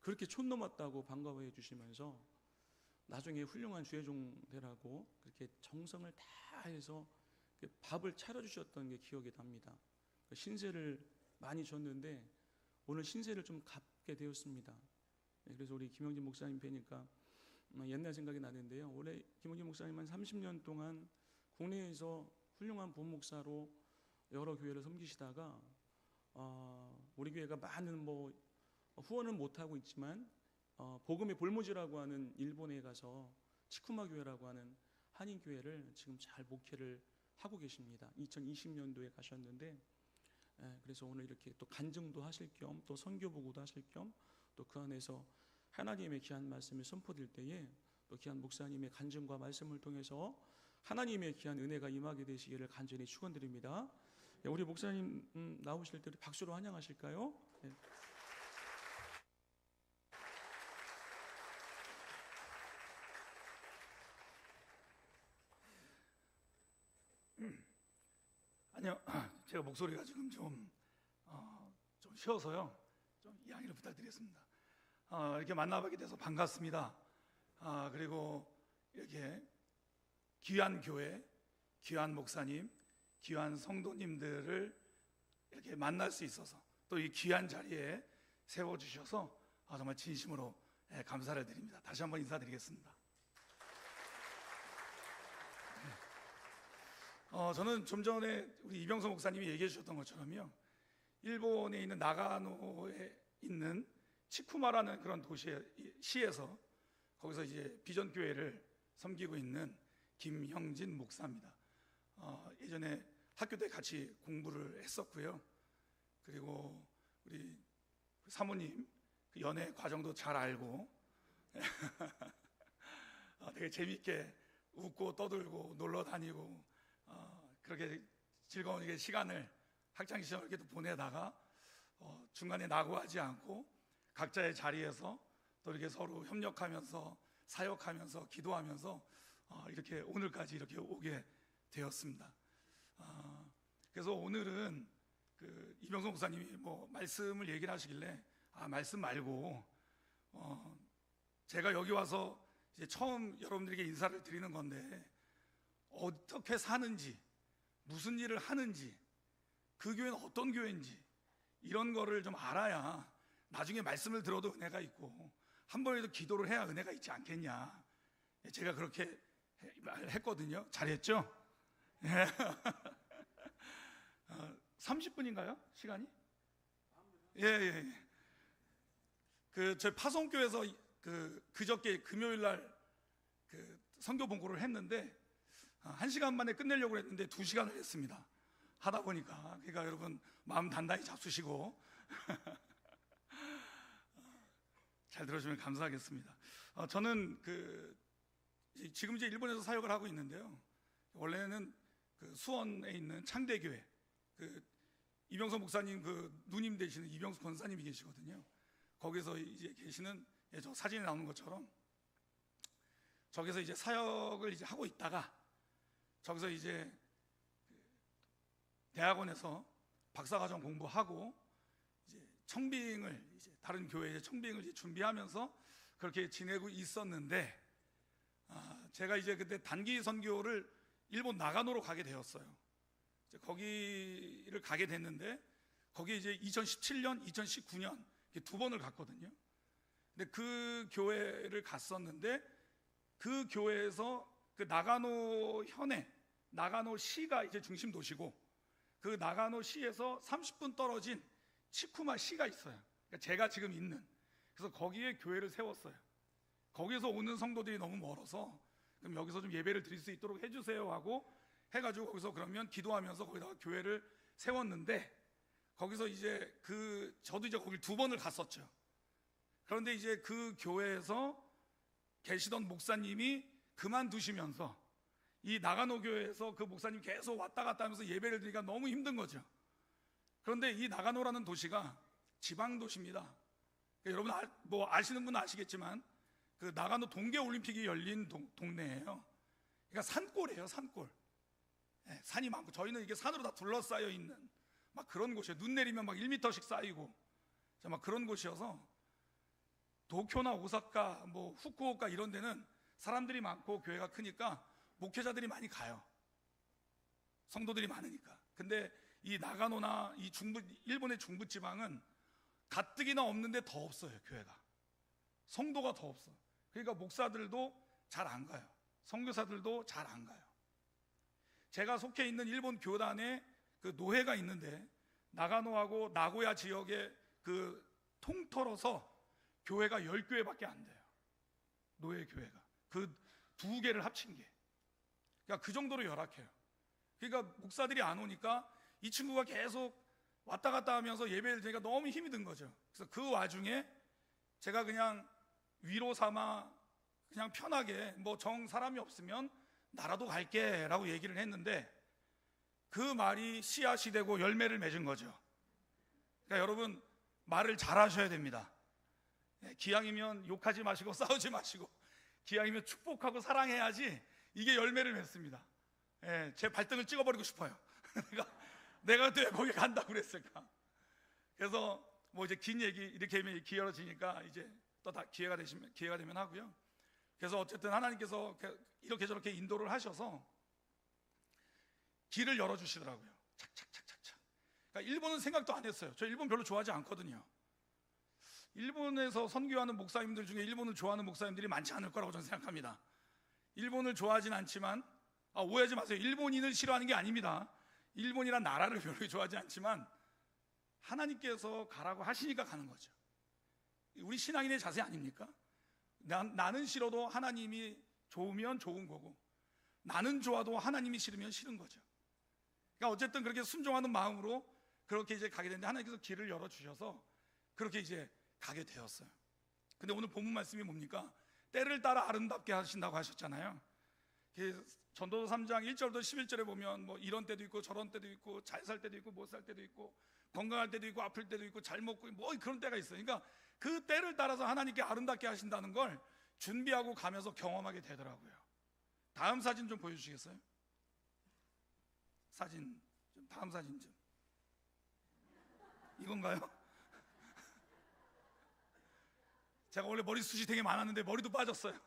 그렇게 촌놈 왔다고 반가워해 주시면서 나중에 훌륭한 주의종 되라고 그렇게 정성을 다해서 밥을 차려주셨던 게 기억이 납니다. 신세를 많이 졌는데 오늘 신세를 좀 갚게 되었습니다. 그래서 우리 김영진 목사님 뵈니까 옛날 생각이 나는데요. 올해 김영진 목사님은 30년 동안 국내에서 훌륭한 부목사로 여러 교회를 섬기시다가 우리 교회가 많은 후원은 못하고 있지만 복음의 볼모지라고 하는 일본에 가서 치쿠마 교회라고 하는 한인 교회를 지금 잘 목회를 하고 계십니다. 2020년도에 가셨는데 그래서 오늘 이렇게 또 간증도 하실 겸 또 선교 보고도 하실 겸 또 그 안에서 하나님의 귀한 말씀을 선포될 때에 또 귀한 목사님의 간증과 말씀을 통해서 하나님의 귀한 은혜가 임하게 되시기를 간절히 축원드립니다. 우리 목사님 나오실 때 박수로 환영하실까요? 네. 아니요, 제가 목소리가 지금 좀 쉬어서요. 좀 양해를 부탁드리겠습니다. 이렇게 만나뵙게 돼서 반갑습니다. 그리고 이렇게 귀한 교회, 귀한 목사님, 귀한 성도님들을 이렇게 만날 수 있어서 또 이 귀한 자리에 세워주셔서 정말 진심으로 감사를 드립니다. 다시 한번 인사드리겠습니다. 저는 좀 전에 우리 이병서 목사님이 얘기해 주셨던 것처럼요, 일본에 있는 나가노에 있는 치쿠마라는 그런 시에서 거기서 이제 비전 교회를 섬기고 있는 김형진 목사입니다. 예전에 학교 때 같이 공부를 했었고요. 그리고 우리 사모님 그 연애 과정도 잘 알고 되게 재밌게 웃고 떠들고 놀러 다니고 그렇게 즐거운 시간을 학창 시절 이렇게 보내다가 중간에 낙오하지 않고 각자의 자리에서 또 이렇게 서로 협력하면서 사역하면서 기도하면서 이렇게 오늘까지 이렇게 오게 되었습니다. 그래서 오늘은 그 이병성 목사님이 말씀을 얘기를 하시길래 말씀 말고 제가 여기 와서 이제 처음 여러분들에게 인사를 드리는 건데 어떻게 사는지, 무슨 일을 하는지, 그 교회는 어떤 교회인지 이런 거를 좀 알아야 나중에 말씀을 들어도 은혜가 있고 한 번에도 기도를 해야 은혜가 있지 않겠냐. 제가 그렇게 했거든요. 잘했죠? 30분인가요? 시간이? 예. 저희 파송교회에서 그저께 금요일 날 선교 봉고를 했는데 1시간 만에 끝내려고 했는데 2시간을 했습니다. 하다 보니까. 그러니까 여러분 마음 단단히 잡수시고 잘 들어주시면 감사하겠습니다. 저는 지금 이제 일본에서 사역을 하고 있는데요. 원래는 수원에 있는 창대교회 이병석 목사님 누님 되시는 이병석 권사님이 계시거든요. 거기서 이제 계시는 저 사진에 나오는 것처럼 저기서 이제 사역을 이제 하고 있다가 저기서 이제 대학원에서 박사과정 공부하고 이제 청빙을 이제 다른 교회에 청빙을 이제 준비하면서 그렇게 지내고 있었는데 제가 이제 그때 단기 선교를 일본 나가노로 가게 되었어요. 이제 거기를 가게 됐는데 거기 이제 2017년, 2019년 두 번을 갔거든요. 근데 그 교회를 갔었는데 그 교회에서 그 나가노 현에 나가노시가 이제 중심 도시고, 그 나가노시에서 30분 떨어진 치쿠마시가 있어요. 그러니까 제가 지금 있는, 그래서 거기에 교회를 세웠어요. 거기서 오는 성도들이 너무 멀어서 그럼 여기서 좀 예배를 드릴 수 있도록 해주세요 하고 해가지고 거기서 그러면 기도하면서 거기다가 교회를 세웠는데, 거기서 이제 저도 이제 거길 2번을 갔었죠. 그런데 이제 그 교회에서 계시던 목사님이 그만두시면서 이 나가노 교회에서 그 목사님 계속 왔다 갔다 하면서 예배를 드리기가 너무 힘든 거죠. 그런데 이 나가노라는 도시가 지방 도시입니다. 그러니까 여러분 뭐 아시는 분은 아시겠지만 그 나가노 동계 올림픽이 열린 동네예요. 그러니까 산골이에요, 산골. 네, 산이 많고 저희는 이게 산으로 다 둘러싸여 있는 막 그런 곳이에요. 눈 내리면 막 1m씩 쌓이고 막 그런 곳이어서, 도쿄나 오사카, 뭐 후쿠오카 이런 데는 사람들이 많고 교회가 크니까 목회자들이 많이 가요. 성도들이 많으니까. 근데 이 나가노나 이 일본의 중부 지방은 가뜩이나 없는데 더 없어요, 교회가. 성도가 더 없어. 그러니까 목사들도 잘 안 가요. 선교사들도 잘 안 가요. 제가 속해 있는 일본 교단에 그 노회가 있는데, 나가노하고 나고야 지역에 그 통틀어서 교회가 10교회밖에 안 돼요. 노예 교회가. 그 2개를 합친 게. 그러니까 그 정도로 열악해요. 그러니까 목사들이 안 오니까 이 친구가 계속 왔다 갔다 하면서 예배를 드리니까 너무 힘이 든 거죠. 그래서 그 와중에 제가 그냥 위로 삼아 그냥 편하게 뭐 사람이 없으면 나라도 갈게 라고 얘기를 했는데, 그 말이 씨앗이 되고 열매를 맺은 거죠. 그러니까 여러분, 말을 잘 하셔야 됩니다. 기왕이면 욕하지 마시고 싸우지 마시고, 기왕이면 축복하고 사랑해야지 이게 열매를 맺습니다. 제 발등을 찍어버리고 싶어요. 내가 또 왜 거기 간다고 그랬을까. 그래서 뭐 이제 긴 얘기 이렇게 하면 길어지니까 이제 또 다 기회가 되면 하고요. 그래서 어쨌든 하나님께서 이렇게 저렇게 인도를 하셔서 길을 열어주시더라고요. 착착착착착. 그러니까 일본은 생각도 안 했어요. 저 일본 별로 좋아하지 않거든요. 일본에서 선교하는 목사님들 중에 일본을 좋아하는 목사님들이 많지 않을 거라고 저는 생각합니다. 일본을 좋아하진 않지만, 오해하지 마세요. 일본인을 싫어하는 게 아닙니다. 일본이란 나라를 별로 좋아하지 않지만 하나님께서 가라고 하시니까 가는 거죠. 우리 신앙인의 자세 아닙니까? 나는 싫어도 하나님이 좋으면 좋은 거고, 나는 좋아도 하나님이 싫으면 싫은 거죠. 그러니까 어쨌든 그렇게 순종하는 마음으로 그렇게 이제 가게 됐는데, 하나님께서 길을 열어주셔서 그렇게 이제 가게 되었어요. 근데 오늘 본문 말씀이 뭡니까? 때를 따라 아름답게 하신다고 하셨잖아요. 전도서 3장 1절부터 11절에 보면 뭐 이런 때도 있고 저런 때도 있고, 잘 살 때도 있고 못 살 때도 있고, 건강할 때도 있고 아플 때도 있고, 잘 먹고 뭐 그런 때가 있어요. 그러니까 그 때를 따라서 하나님께 아름답게 하신다는 걸 준비하고 가면서 경험하게 되더라고요. 다음 사진 좀 보여주시겠어요? 다음 사진 좀. 이건가요? 제가 원래 머리숱이 되게 많았는데 머리도 빠졌어요.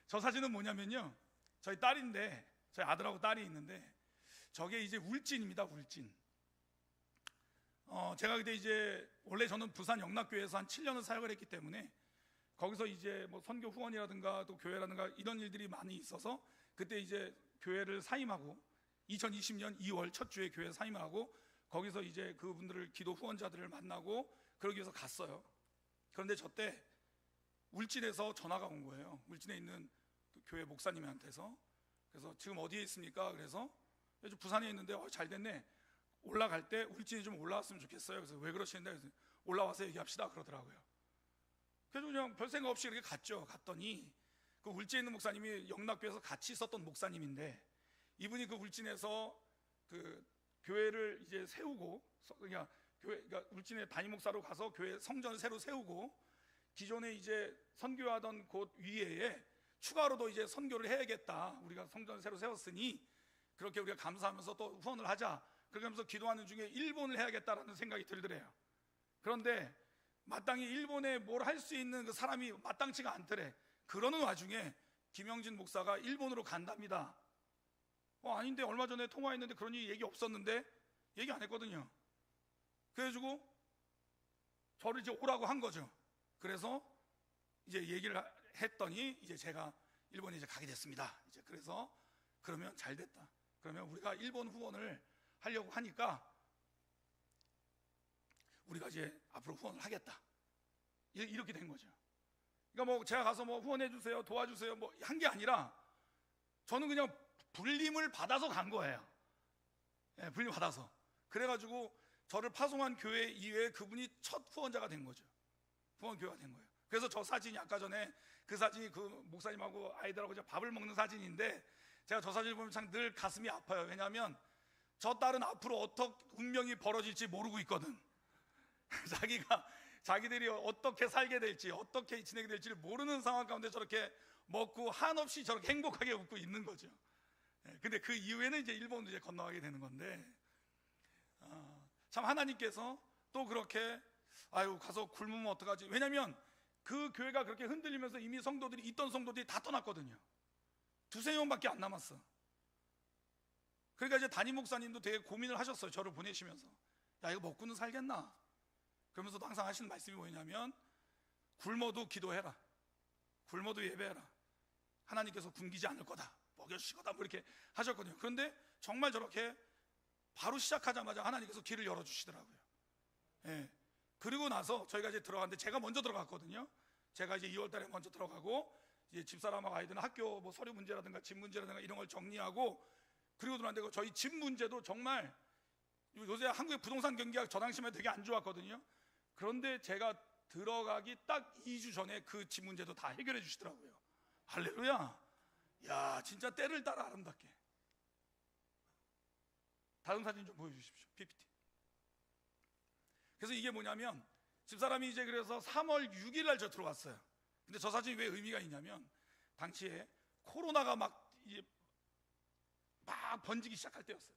저 사진은 뭐냐면요, 저희 딸인데, 저희 아들하고 딸이 있는데, 저게 이제 울진입니다. 울진. 제가 그때 이제 원래 저는 부산 영락교회에서 한 7년을 사역을 했기 때문에 거기서 이제 뭐 선교 후원이라든가 또 교회라든가 이런 일들이 많이 있어서, 그때 이제 교회를 사임하고 2020년 2월 첫 주에 교회 사임하고 거기서 이제 그분들을, 기도 후원자들을 만나고 그러기 위해서 갔어요. 그런데 저 때 울진에서 전화가 온 거예요. 울진에 있는 그 교회 목사님한테서. 그래서 지금 어디에 있습니까? 그래서 부산에 있는데 잘 됐네. 올라갈 때 울진이 좀 올라왔으면 좋겠어요. 그래서 왜 그러시는데, 그래서 올라와서 얘기합시다 그러더라고요. 그래서 그냥 별 생각 없이 이렇게 갔죠. 갔더니 그 울진에 있는 목사님이 영락교회에서 같이 있었던 목사님인데, 이분이 그 울진에서 그 교회를 이제 세우고, 그러니까 울진에 담임 목사로 가서 교회 성전을 새로 세우고, 기존에 이제 선교하던 곳 위에 추가로도 이제 선교를 해야겠다. 우리가 성전을 새로 세웠으니 그렇게 우리가 감사하면서 또 후원을 하자. 그렇게 하면서 기도하는 중에 일본을 해야겠다라는 생각이 들더래요. 그런데 마땅히 일본에 뭘 할 수 있는 그 사람이 마땅치가 않더래. 그러는 와중에 김영진 목사가 일본으로 간답니다. 아닌데 얼마 전에 통화했는데 그런 얘기 없었는데, 얘기 안 했거든요. 그래가지고 저를 이제 오라고 한 거죠. 그래서 이제 얘기를 했더니 이제 제가 일본에 이제 가게 됐습니다. 이제 그래서 그러면 잘 됐다. 그러면 우리가 일본 후원을 하려고 하니까 우리가 이제 앞으로 후원을 하겠다. 이렇게 된 거죠. 그러니까 뭐 제가 가서 뭐 후원해 주세요, 도와주세요 뭐 한 게 아니라 저는 그냥 불림을 받아서 간 거예요. 예, 불림 받아서. 그래가지고 저를 파송한 교회 이외에 그분이 첫 후원자가 된 거죠. 후원 교회가 된 거예요. 그래서 저 사진이 아까 전에 그 사진이 그 목사님하고 아이들하고 이제 밥을 먹는 사진인데 제가 저 사진을 보면 참 늘 가슴이 아파요. 왜냐하면 저 딸은 앞으로 어떻게 운명이 벌어질지 모르고 있거든. 자기들이 어떻게 살게 될지 어떻게 지내게 될지를 모르는 상황 가운데 저렇게 먹고 한없이 저렇게 행복하게 웃고 있는 거죠. 근데 그 이후에는 이제 일본으로 이제 건너가게 되는 건데 참 하나님께서 또 그렇게 아유 가서 굶으면 어떡하지? 왜냐면 그 교회가 그렇게 흔들리면서 이미 성도들이 있던 성도들이 다 떠났거든요. 두세 명밖에 안 남았어. 그러니까 이제 담임 목사님도 되게 고민을 하셨어요. 저를 보내시면서 야 이거 먹고는 살겠나? 그러면서도 항상 하시는 말씀이 뭐냐면 굶어도 기도해라, 굶어도 예배해라, 하나님께서 굶기지 않을 거다, 먹여주실 거다 뭐 이렇게 하셨거든요. 그런데 정말 저렇게 바로 시작하자마자 하나님께서 길을 열어주시더라고요. 예. 그리고 나서 저희가 이제 들어갔는데 제가 먼저 들어갔거든요. 제가 이제 2월 달에 먼저 들어가고 이제 집사람하고 아이들은 학교 뭐 서류 문제라든가 집 문제라든가 이런 걸 정리하고 그리고 들어왔는데 저희 집 문제도 정말 요새 한국의 부동산 경기가 저 당시만 되게 안 좋았거든요. 그런데 제가 들어가기 딱 2주 전에 그 집 문제도 다 해결해 주시더라고요. 할렐루야. 야 진짜 때를 따라 아름답게. 다음 사진 좀 보여주십시오. PPT. 그래서 이게 뭐냐면 집사람이 이제 그래서 3월 6일 날 저 들어왔어요. 근데 저 사진이 왜 의미가 있냐면 당시에 코로나가 막 번지기 시작할 때였어요.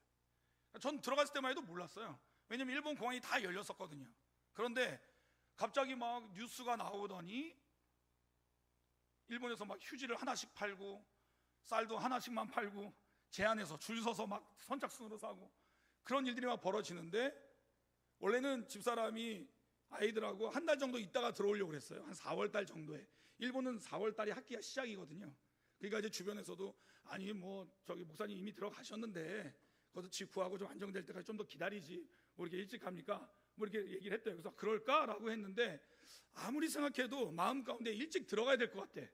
전 들어갔을 때만 해도 몰랐어요. 왜냐면 일본 공항이 다 열렸었거든요. 그런데 갑자기 막 뉴스가 나오더니 일본에서 막 휴지를 하나씩 팔고 쌀도 하나씩만 팔고 제한해서 줄 서서 막 선착순으로 사고 그런 일들이 막 벌어지는데 원래는 집사람이 아이들하고 한 달 정도 있다가 들어오려고 그랬어요. 한 4월 달 정도에. 일본은 4월 달이 학기가 시작이거든요. 그러니까 이제 주변에서도 아니 뭐 저기 목사님 이미 들어가셨는데 거기서 집 구하고 좀 안정될 때까지 좀 더 기다리지 뭐 이렇게 일찍 갑니까? 뭐 이렇게 얘기를 했대요. 그래서 그럴까라고 했는데 아무리 생각해도 마음 가운데 일찍 들어가야 될 것 같아.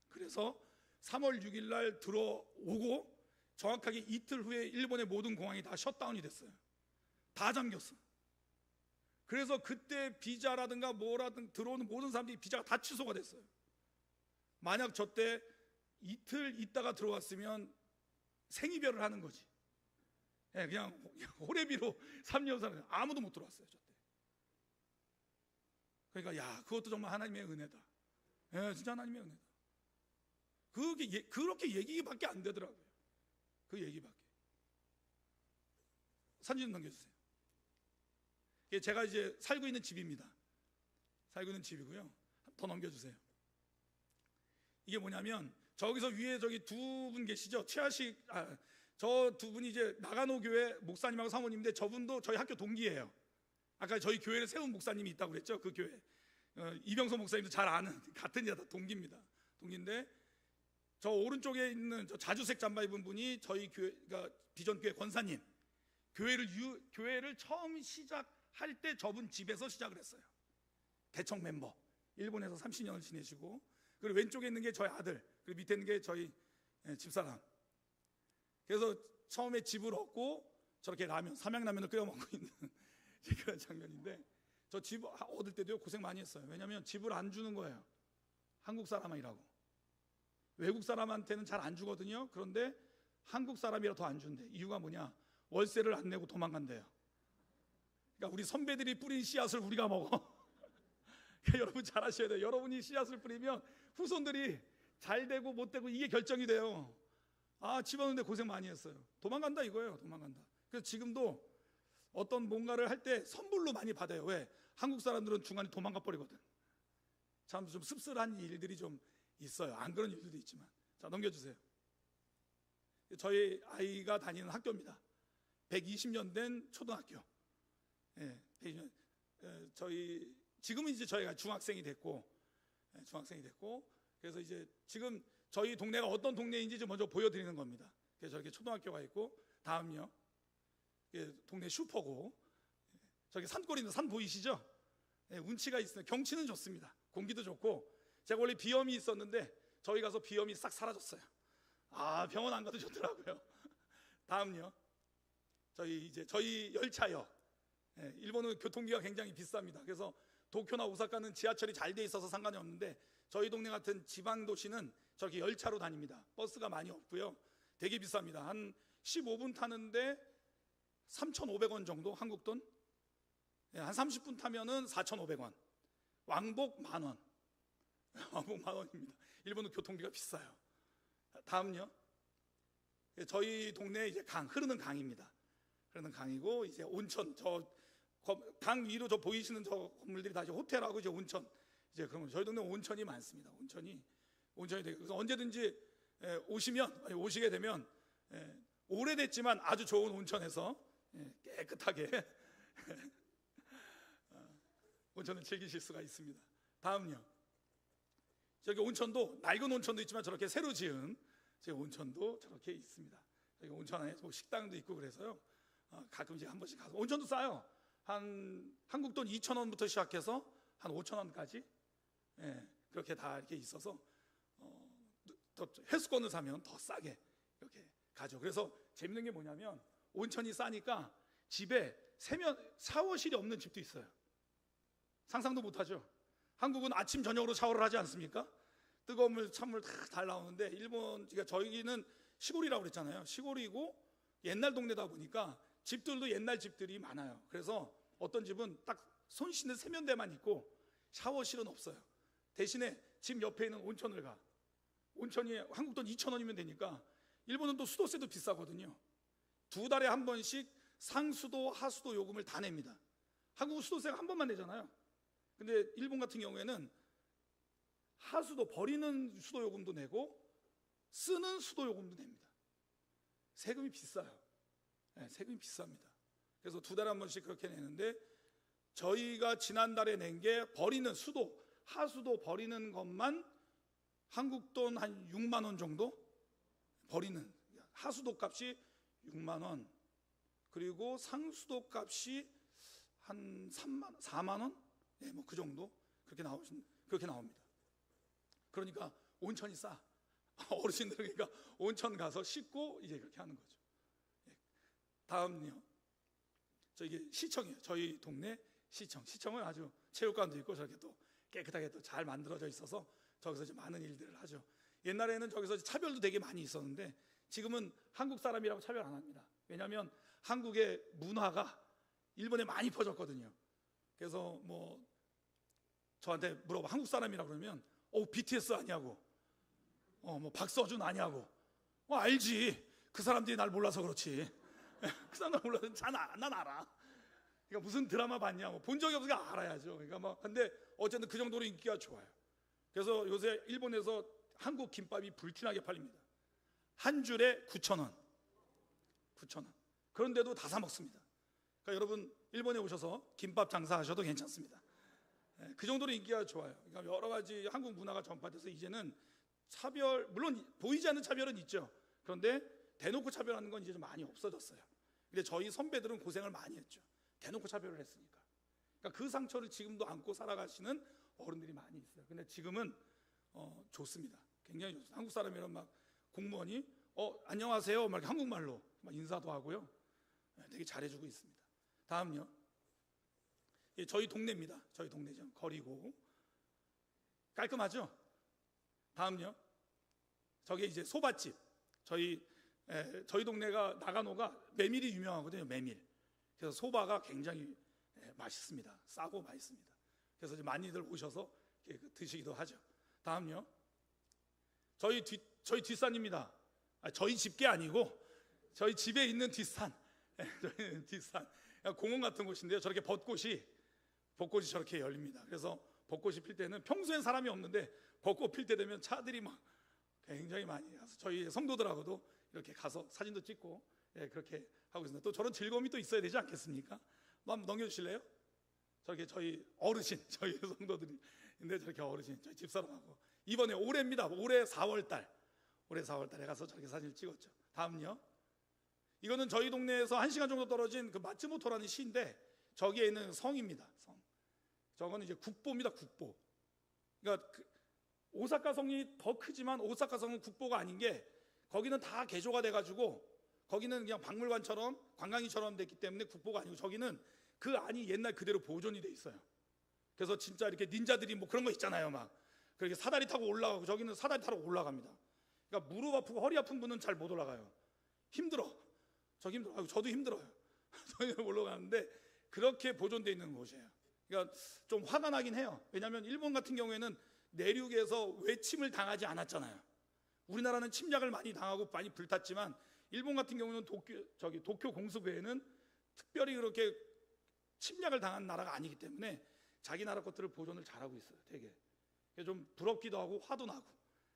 그래서 3월 6일 날 들어오고 정확하게 이틀 후에 일본의 모든 공항이 다 셧다운이 됐어요. 다 잠겼어. 그래서 그때 비자라든가 뭐라든 들어오는 모든 사람들이 비자가 다 취소가 됐어요. 만약 저 때 이틀 있다가 들어왔으면 생이별을 하는 거지. 그냥 호래비로 3년 사는 아무도 못 들어왔어요. 저 때. 그러니까 야 그것도 정말 하나님의 은혜다. 진짜 하나님의 은혜다. 그렇게 얘기밖에 안 되더라고요. 그 얘기밖에. 사진 좀 넘겨주세요. 제가 이제 살고 있는 집입니다. 살고 있는 집이고요. 더 넘겨주세요. 이게 뭐냐면 저기서 위에 저기 두 분 계시죠? 최하식 저 두 분이 이제 나가노 교회 목사님하고 사모님인데 저분도 저희 학교 동기예요. 아까 저희 교회를 세운 목사님이 있다고 그랬죠? 그 교회 이병서 목사님도 잘 아는 같은 여자 동기입니다. 동기인데 저 오른쪽에 있는 저 자주색 잠바 입은 분이 저희 교회가 비전교회 권사님. 교회를 처음 시작할 때 저분 집에서 시작을 했어요. 개척 멤버. 일본에서 30년을 지내시고 그리고 왼쪽에 있는 게 저희 아들 그리고 밑에 있는 게 저희 집사람. 그래서 처음에 집을 얻고 저렇게 삼양라면을 끓여 먹고 있는 그런 장면인데 저 집 얻을 때도 고생 많이 했어요. 왜냐하면 집을 안 주는 거예요. 한국 사람이라고. 외국 사람한테는 잘 안 주거든요. 그런데 한국 사람이라 더 안 준대. 이유가 뭐냐? 월세를 안 내고 도망간대요. 그러니까 우리 선배들이 뿌린 씨앗을 우리가 먹어. 그러니까 여러분 잘 아셔야 돼요. 여러분이 씨앗을 뿌리면 후손들이 잘 되고 못 되고 이게 결정이 돼요. 집 얻는데 고생 많이 했어요. 도망간다 이거예요. 도망간다. 그래서 지금도 어떤 뭔가를 할 때 선불로 많이 받아요. 왜? 한국 사람들은 중간에 도망가 버리거든. 참 좀 씁쓸한 일들이 좀 있어요. 안 그런 일들도 있지만. 자, 넘겨주세요. 저희 아이가 다니는 학교입니다. 120년 된 초등학교. 지금은 이제 저희가 중학생이 됐고, 그래서 이제 지금 저희 동네가 어떤 동네인지 좀 먼저 보여드리는 겁니다. 그래서 저렇게 초등학교가 있고, 다음요, 동네 슈퍼고, 저기 산골 있는 산 보이시죠? 예, 운치가 있어요. 경치는 좋습니다. 공기도 좋고. 제가 원래 비염이 있었는데 저희 가서 비염이 싹 사라졌어요. 아, 병원 안 가도 좋더라고요. 다음요, 저희 열차역. 예, 일본은 교통비가 굉장히 비쌉니다. 그래서 도쿄나 오사카는 지하철이 잘 돼 있어서 상관이 없는데 저희 동네 같은 지방 도시는 저렇게 열차로 다닙니다. 버스가 많이 없고요. 되게 비쌉니다. 한 15분 타는데 3,500원 정도, 한국 돈. 예, 한 30분 타면은 4,500원. 왕복 10,000원. 왕복 10,000원입니다. 일본은 교통비가 비싸요. 다음요. 예, 저희 동네 이제 흐르는 강입니다. 흐르는 강이고, 이제 온천, 강 위로 저 보이시는 저 건물들이 다 이제 호텔하고 이제 온천. 이제 그러면 저희 동네 온천이 많습니다. 온천이 되고, 그래서 언제든지 오시게 되면 오래됐지만 아주 좋은 온천에서 깨끗하게 온천을 즐기실 수가 있습니다. 다음요. 저기 온천도 낡은 온천도 있지만 저렇게 새로 지은 제 온천도 저렇게 있습니다. 여기 온천 안에 뭐 식당도 있고 그래서요. 가끔 이제 한 번씩 가서, 온천도 싸요. 한 한국 돈 2,000원부터 시작해서 한 5,000원까지 그렇게 다 이렇게 있어서 더 회수권을 사면 더 싸게 이렇게 가죠. 그래서 재밌는 게 뭐냐면 온천이 싸니까 집에 샤워실이 없는 집도 있어요. 상상도 못하죠. 한국은 아침 저녁으로 샤워를 하지 않습니까? 뜨거운 물, 찬물 다 잘 나오는데 그러니까 저희는 시골이라고 그랬잖아요. 시골이고 옛날 동네다 보니까 집들도 옛날 집들이 많아요. 그래서 어떤 집은 딱 손 씻는 세면대만 있고 샤워실은 없어요. 대신에 집 옆에 있는 온천을 가. 온천이 한국 돈 2,000원이면 되니까. 일본은 또 수도세도 비싸거든요. 2달에 한 번씩 상수도 하수도 요금을 다 냅니다. 한국은 수도세가 한 번만 내잖아요. 근데 일본 같은 경우에는 하수도, 버리는 수도 요금도 내고 쓰는 수도 요금도 냅니다. 세금이 비싸요. 세금이 비쌉니다. 그래서 2달에 한 번씩 그렇게 내는데, 저희가 지난달에 낸 게 버리는 수도, 하수도 버리는 것만 한국 돈 한 6만 원 정도 버리는, 하수도 값이 6만 원, 그리고 상수도 값이 한 3만 원, 4만 원, 뭐 그 정도 그렇게 나옵니다. 그러니까 온천이 싸. 어르신들은 그러니까 온천 가서 씻고 이제 그렇게 하는 거죠. 다음요. 이게 시청이에요. 저희 동네 시청. 시청은 아주 체육관도 있고 저렇게 또 깨끗하게 또 잘 만들어져 있어서 저기서 이제 많은 일들을 하죠. 옛날에는 저기서 차별도 되게 많이 있었는데 지금은 한국 사람이라고 차별 안 합니다. 왜냐하면 한국의 문화가 일본에 많이 퍼졌거든요. 그래서 뭐 저한테 물어봐, 한국 사람이라고 그러면 BTS 아니냐고, 뭐 박서준 아니냐고. 알지. 그 사람들이 날 몰라서 그렇지. 그 사람 날 몰라서 난 알아. 그러니까 무슨 드라마 봤냐, 뭐 본 적이 없으니까 알아야죠. 그러니까 뭐 근데 어쨌든 그 정도로 인기가 좋아요. 그래서 요새 일본에서 한국 김밥이 불티나게 팔립니다. 한 줄에 9,000원. 9,000원. 그런데도 다 사 먹습니다. 그러니까 여러분 일본에 오셔서 김밥 장사하셔도 괜찮습니다. 그 정도로 인기가 좋아요. 그러니까 여러 가지 한국 문화가 전파돼서 이제는 물론 보이지 않는 차별은 있죠. 그런데 대놓고 차별하는 건 이제 좀 많이 없어졌어요. 근데 저희 선배들은 고생을 많이 했죠. 대놓고 차별을 했으니까. 그러니까 그 상처를 지금도 안고 살아가시는 어른들이 많이 있어요. 근데 지금은 좋습니다. 굉장히 좋습니다. 한국 사람이란 막 공무원이 안녕하세요 막 한국말로 막 인사도 하고요. 되게 잘해주고 있습니다. 다음요. 저희 동네입니다. 저희 동네죠. 거리고 깔끔하죠. 다음요. 저게 이제 소밭집. 저희 동네가 나가노가 메밀이 유명하거든요. 메밀. 그래서 소바가 굉장히 맛있습니다. 싸고 맛있습니다. 그래서 이제 많이들 오셔서 드시기도 하죠. 다음요. 저희 뒷산입니다. 저희 집게 아니고 저희 집에 있는 뒷산. 저희는 뒷산. 공원 같은 곳인데요. 저렇게 벚꽃이 저렇게 열립니다. 그래서 벚꽃이 필 때는 평소엔 사람이 없는데 벚꽃 필 때 되면 차들이 막 굉장히 많이 가서 저희 성도들하고도 이렇게 가서 사진도 찍고 그렇게 하고 있습니다. 또 저런 즐거움이 또 있어야 되지 않겠습니까? 한번 넘겨주실래요? 저렇게 저희 어르신, 저희 성도들이 근데 저렇게 어르신, 저희 집사람하고 이번에 올해입니다. 올해 4월달 올해 4월 달에 가서 저렇게 사진을 찍었죠. 다음요. 이거는 저희 동네에서 1시간 정도 떨어진 그 마츠모토라는 시인데 저기에 있는 성입니다. 성. 저거는 이제 국보입니다. 국보. 그러니까 오사카 성이 더 크지만 오사카 성은 국보가 아닌 게 거기는 다 개조가 돼가지고 거기는 그냥 박물관처럼 관광지처럼 됐기 때문에 국보가 아니고 저기는 그 안이 옛날 그대로 보존이 돼 있어요. 그래서 진짜 이렇게 닌자들이 뭐 그런 거 있잖아요. 막 그렇게 사다리 타고 올라가고 저기는 사다리 타고 올라갑니다. 그러니까 무릎 아프고 허리 아픈 분은 잘 못 올라가요. 힘들어. 저기 힘들어. 저도 힘들어요. 저희는 올라가는데 그렇게 보존되어 있는 곳이에요. 그러니까 좀 화가 나긴 해요. 왜냐하면 일본 같은 경우에는 내륙에서 외침을 당하지 않았잖아요. 우리나라는 침략을 많이 당하고 많이 불탔지만 일본 같은 경우는 도쿄 공수부에는 특별히 그렇게 침략을 당한 나라가 아니기 때문에 자기 나라 것들을 보존을 잘하고 있어요. 되게 좀 부럽기도 하고 화도 나고.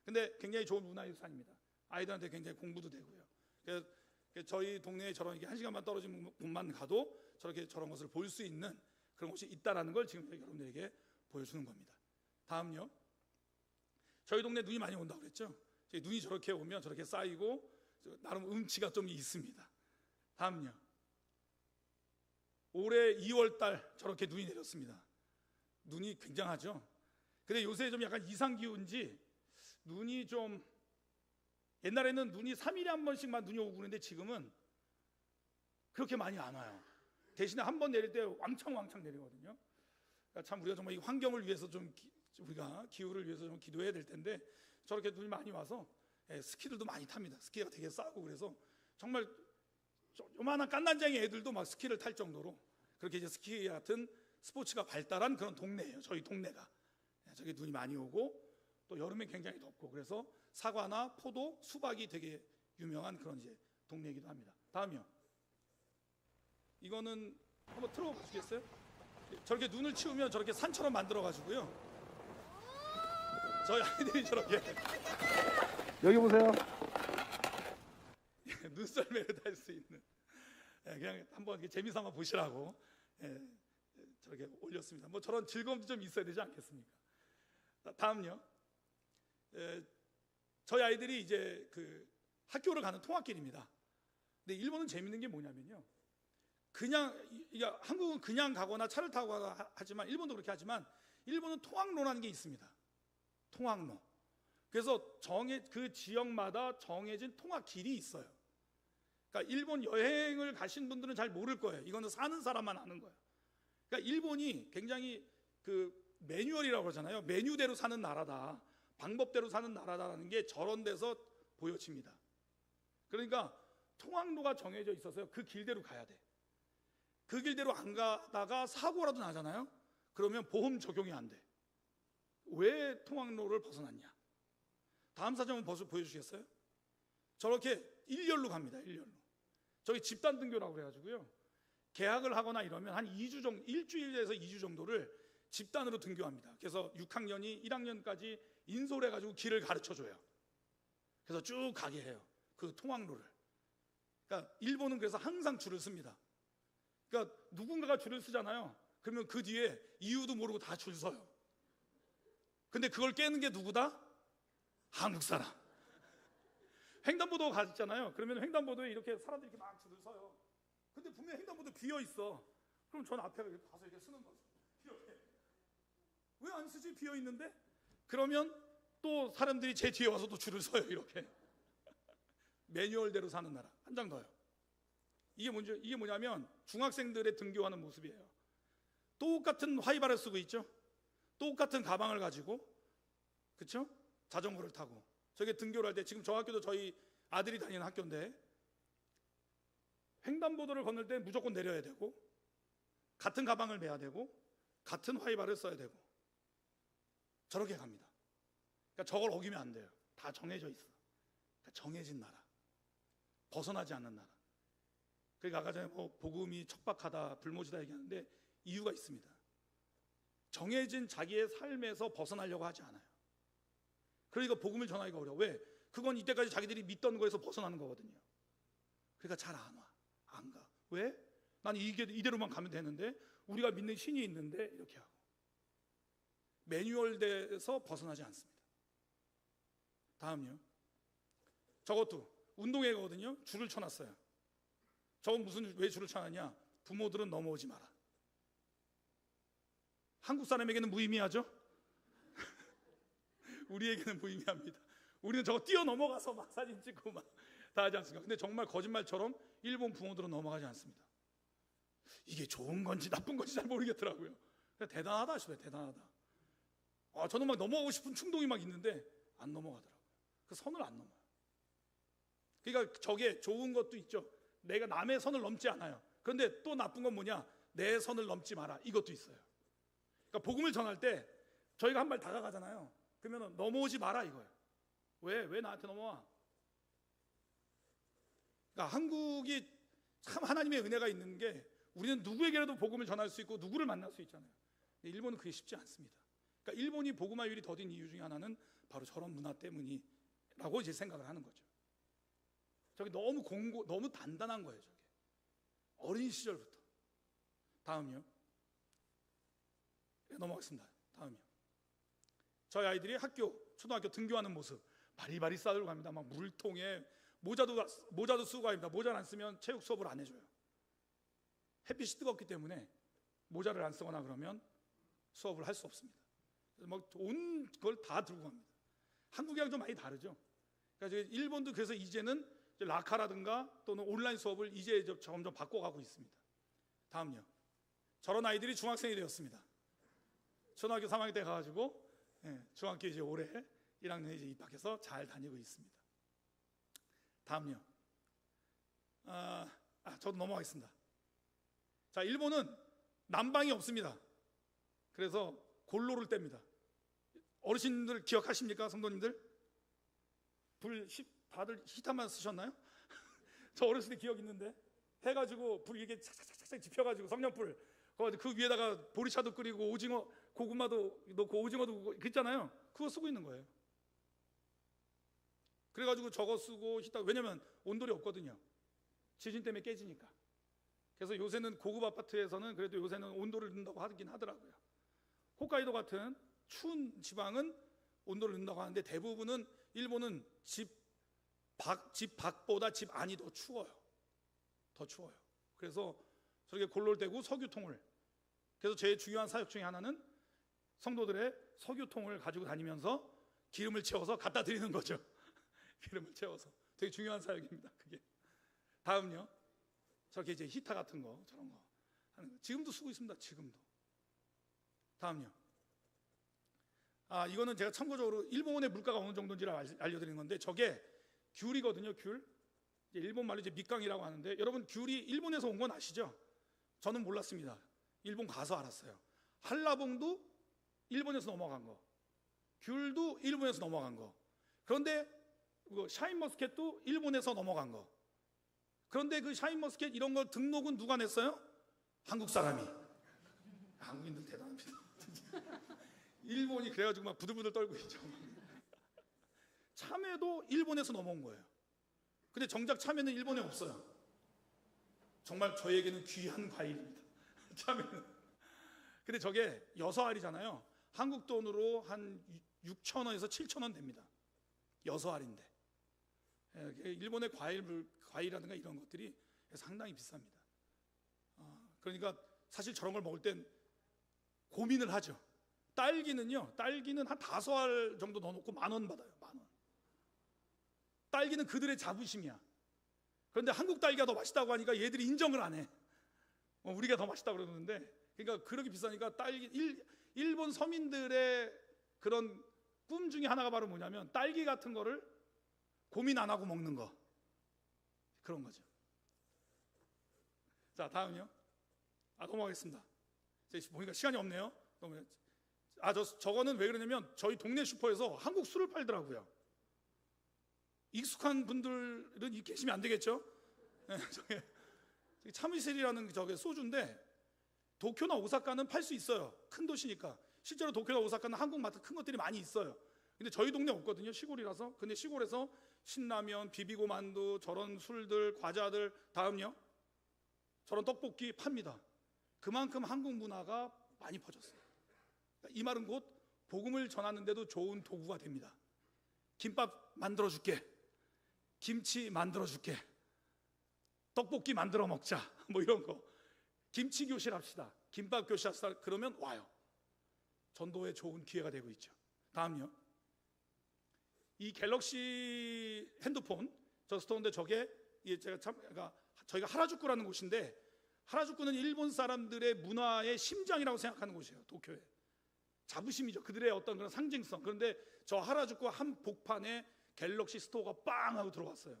근데 굉장히 좋은 문화유산입니다. 아이들한테 굉장히 공부도 되고요. 그래서 저희 동네에 저런 1시간만 떨어진 곳만 가도 저렇게 저런 것을 볼 수 있는 그런 곳이 있다라는 걸 지금 여러분들에게 보여주는 겁니다. 다음요. 저희 동네 눈이 많이 온다고 그랬죠. 눈이 저렇게 오면 저렇게 쌓이고 나름 운치가 좀 있습니다. 다음요. 올해 2월 달 저렇게 눈이 내렸습니다. 눈이 굉장하죠. 근데 요새 좀 약간 이상 기후인지 눈이 좀 옛날에는 눈이 3일에 한 번씩만 눈이 오고 그랬는데 지금은 그렇게 많이 안 와요. 대신에 한 번 내릴 때 왕창 내리거든요. 그러니까 참 우리가 정말 이 환경을 위해서 좀 우리가 기후를 위해서 좀 기도해야 될 텐데 저렇게 눈이 많이 와서 스키들도 많이 탑니다. 스키가 되게 싸고 그래서 정말 요만한 깐난쟁이 애들도 막 스키를 탈 정도로 그렇게 이제 스키 같은 스포츠가 발달한 그런 동네예요. 저희 동네가. 저기 눈이 많이 오고 또 여름에 굉장히 덥고 그래서 사과나 포도, 수박이 되게 유명한 그런 이제 동네이기도 합니다. 다음이요. 이거는 한번 틀어봐 주시겠어요? 저렇게 눈을 치우면 저렇게 산처럼 만들어 가지고요. 저희 아이들이 저렇게 여기 보세요. 눈썰매를 탈 수 있는 그냥 한번 이렇게 재미삼아 보시라고 저렇게 올렸습니다. 뭐 저런 즐거움도 좀 있어야 되지 않겠습니까? 다음요. 저희 아이들이 이제 그 학교를 가는 통학길입니다. 근데 일본은 재밌는 게 뭐냐면요. 그냥 한국은 그냥 가거나 차를 타고 가거나 하지만 일본도 그렇게 하지만 일본은 통학로라는 게 있습니다. 통학로. 그래서 그 지역마다 정해진 통학길이 있어요. 그러니까 일본 여행을 가신 분들은 잘 모를 거예요. 이거는 사는 사람만 아는 거예요. 그러니까 일본이 굉장히 그 매뉴얼이라고 그러잖아요. 메뉴대로 사는 나라다. 방법대로 사는 나라다라는 게 저런 데서 보여집니다. 그러니까 통학로가 정해져 있어서요. 그 길대로 가야 돼. 그 길대로 안 가다가 사고라도 나잖아요. 그러면 보험 적용이 안 돼. 왜 통학로를 벗어났냐? 다음 사진 한번 보여주시겠어요? 저렇게 일렬로 갑니다. 일렬로. 저기 집단 등교라고 그래가지고요. 개학을 하거나 이러면 한 2주 정도, 일주일에서 2주 정도를 집단으로 등교합니다. 그래서 6학년이 1학년까지 인솔해가지고 길을 가르쳐줘요. 그래서 쭉 가게 해요. 그 통학로를. 그러니까 일본은 그래서 항상 줄을 씁니다. 그러니까 누군가가 줄을 쓰잖아요. 그러면 그 뒤에 이유도 모르고 다 줄 서요. 근데 그걸 깨는 게 누구다? 한국 사람. 횡단보도 가잖아요. 그러면 횡단보도에 이렇게 사람들이 이렇게 막 줄을 서요. 근데 분명 횡단보도 비어 있어. 그럼 전 앞에 가서 이렇게 쓰는 거죠. 이렇게. 왜 안 쓰지? 비어 있는데? 그러면 또 사람들이 제 뒤에 와서 또 줄을 서요. 이렇게. 매뉴얼대로 사는 나라. 한 장 더요. 이게 뭐냐면 중학생들의 등교하는 모습이에요. 똑같은 화이바를 쓰고 있죠. 똑같은 가방을 가지고, 그렇죠? 자전거를 타고 저게 등교를 할 때 지금 저 학교도 저희 아들이 다니는 학교인데 횡단보도를 건널 때 무조건 내려야 되고 같은 가방을 메야 되고 같은 화이바를 써야 되고 저렇게 갑니다. 그러니까 저걸 어기면 안 돼요. 다 정해져 있어. 그러니까 정해진 나라, 벗어나지 않는 나라. 그러니까 아까 전에 뭐 복음이 척박하다, 불모지다 얘기하는데 이유가 있습니다. 정해진 자기의 삶에서 벗어나려고 하지 않아요. 그러니까 복음을 전하기가 어려워. 왜? 그건 이때까지 자기들이 믿던 거에서 벗어나는 거거든요. 그러니까 잘 안 와. 안 가. 왜? 난 이대로만 가면 되는데 우리가 믿는 신이 있는데 이렇게 하고 매뉴얼돼서 벗어나지 않습니다. 다음요. 저것도 운동회거든요. 줄을 쳐놨어요. 저건 왜 줄을 쳐놨냐? 부모들은 넘어오지 마라. 한국 사람에게는 무의미하죠? 우리에게는 무의미합니다. 우리는 저거 뛰어 넘어가서 막 사진 찍고 막 다 하지 않습니까? 근데 정말 거짓말처럼 일본 부모들은 넘어가지 않습니다. 이게 좋은 건지 나쁜 건지 잘 모르겠더라고요. 대단하다 싶어요. 대단하다. 저는 막 넘어가고 싶은 충동이 막 있는데 안 넘어가더라고요. 그 선을 안 넘어요. 그러니까 저게 좋은 것도 있죠. 내가 남의 선을 넘지 않아요. 그런데 또 나쁜 건 뭐냐? 내 선을 넘지 마라. 이것도 있어요. 그러니까 복음을 전할 때 저희가 한 발 다가가잖아요. 그러면 넘어오지 마라 이거예요. 왜 나한테 넘어와? 그러니까 한국이 참 하나님의 은혜가 있는 게 우리는 누구에게라도 복음을 전할 수 있고 누구를 만날 수 있잖아요. 근데 일본은 그게 쉽지 않습니다. 그러니까 일본이 복음화율이 더딘 이유 중에 하나는 바로 저런 문화 때문이라고 이제 생각을 하는 거죠. 저게 너무 단단한 거예요. 저게 어린 시절부터. 다음이요. 넘어가겠습니다. 다음이요. 저희 아이들이 초등학교 등교하는 모습 바리바리 싸들고 갑니다. 막 물통에 모자도 쓰고 갑니다. 모자를 안 쓰면 체육 수업을 안 해줘요. 햇빛이 뜨겁기 때문에 모자를 안 쓰거나 그러면 수업을 할 수 없습니다. 막 온 걸 다 들고 갑니다. 한국이랑 좀 많이 다르죠. 그러니까 일본도 그래서 이제는 라카라든가 또는 온라인 수업을 이제 점점 바꿔가고 있습니다. 다음요. 저런 아이들이 중학생이 되었습니다. 초등학교 3학년 때 가가지고 중학교 이제 올해 1학년에 이제 입학해서 잘 다니고 있습니다. 다음요. 저도 넘어가겠습니다. 자, 일본은 난방이 없습니다. 그래서 골로를 뗍니다. 어르신들 기억하십니까, 성도님들? 다들 히터만 쓰셨나요? 저 어렸을 때 기억 있는데 해가지고 불 이렇게 착착착착 지펴가지고 성냥불 그 위에다가 보리차도 끓이고 오징어 고구마도 넣고 오징어도 그랬잖아요. 그거 쓰고 있는 거예요. 그래가지고 저거 쓰고 히터, 왜냐면 온돌이 없거든요. 지진 때문에 깨지니까. 그래서 요새는 고급 아파트에서는 그래도 요새는 온돌을 넣는다고 하긴 하더라고요. 홋카이도 같은 추운 지방은 온돌을 넣는다고 하는데 대부분은 일본은 집 밖보다 집 안이 더 추워요. 더 추워요. 그래서 저렇게 골로를 떼고 석유통을, 그래서 제일 중요한 사역 중에 하나는 성도들의 석유통을 가지고 다니면서 기름을 채워서 갖다 드리는 거죠. 기름을 채워서. 되게 중요한 사역입니다. 그게. 다음요. 저렇게 이제 히터 같은 거, 저런 거 하는 거. 지금도 쓰고 있습니다. 지금도. 다음요. 이거는 제가 참고적으로 일본의 물가가 어느 정도인지를 알려드리는 건데, 저게 귤이거든요. 귤. 일본 말로 이제 밑강이라고 하는데, 여러분 귤이 일본에서 온 건 아시죠? 저는 몰랐습니다. 일본 가서 알았어요. 한라봉도 일본에서 넘어간 거, 귤도 일본에서 넘어간 거. 그런데 샤인머스켓도 일본에서 넘어간 거. 그런데 그 샤인머스켓 이런 거 등록은 누가 냈어요? 한국 사람이. 한국인들 대단합니다. 일본이 그래가지고 막 부들부들 떨고 있죠. 참외도 일본에서 넘어온 거예요. 근데 정작 참외는 일본에 없어요. 정말 저에게는 귀한 과일입니다. 참외는. 근데 저게 6알이잖아요. 한국 돈으로 한 6,000원에서 7,000원 됩니다. 6알인데. 일본의 과일이라든가 이런 것들이 상당히 비쌉니다. 그러니까 사실 저런 걸 먹을 땐 고민을 하죠. 딸기는 한 5알 정도 넣어놓고 10,000원 받아요. 10,000원. 딸기는 그들의 자부심이야. 그런데 한국 딸기가 더 맛있다고 하니까 얘들이 인정을 안 해. 우리가 더 맛있다고 그러는데, 그러니까 그렇게 비싸니까 일본 서민들의 그런 꿈 중에 하나가 바로 뭐냐면 딸기 같은 거를 고민 안 하고 먹는 거. 그런 거죠. 자, 다음이요. 넘어가겠습니다. 보니까 시간이 없네요. 저거는 왜 그러냐면 저희 동네 슈퍼에서 한국 술을 팔더라고요. 익숙한 분들은 계시면 안 되겠죠? 저게 참이슬이라는 저게 소주인데, 도쿄나 오사카는 팔 수 있어요. 큰 도시니까. 실제로 도쿄나 오사카는 한국 마트 큰 것들이 많이 있어요. 근데 저희 동네 없거든요. 시골이라서. 근데 시골에서 신라면, 비비고 만두, 저런 술들, 과자들, 다음요. 저런 떡볶이 팝니다. 그만큼 한국 문화가 많이 퍼졌어요. 이 말은 곧 복음을 전하는데도 좋은 도구가 됩니다. 김밥 만들어 줄게. 김치 만들어 줄게, 떡볶이 만들어 먹자, 뭐 이런 거, 김치 교실 합시다, 김밥 교실 합시다. 그러면 와요. 전도에 좋은 기회가 되고 있죠. 다음요. 이 갤럭시 핸드폰 저 스토어인데, 저게 제가 참, 그러니까 저희가 하라주쿠라는 곳인데, 하라주쿠는 일본 사람들의 문화의 심장이라고 생각하는 곳이에요. 도쿄에 자부심이죠. 그들의 어떤 그런 상징성. 그런데 저 하라주쿠 한 복판에 갤럭시 스토어가 빵 하고 들어왔어요.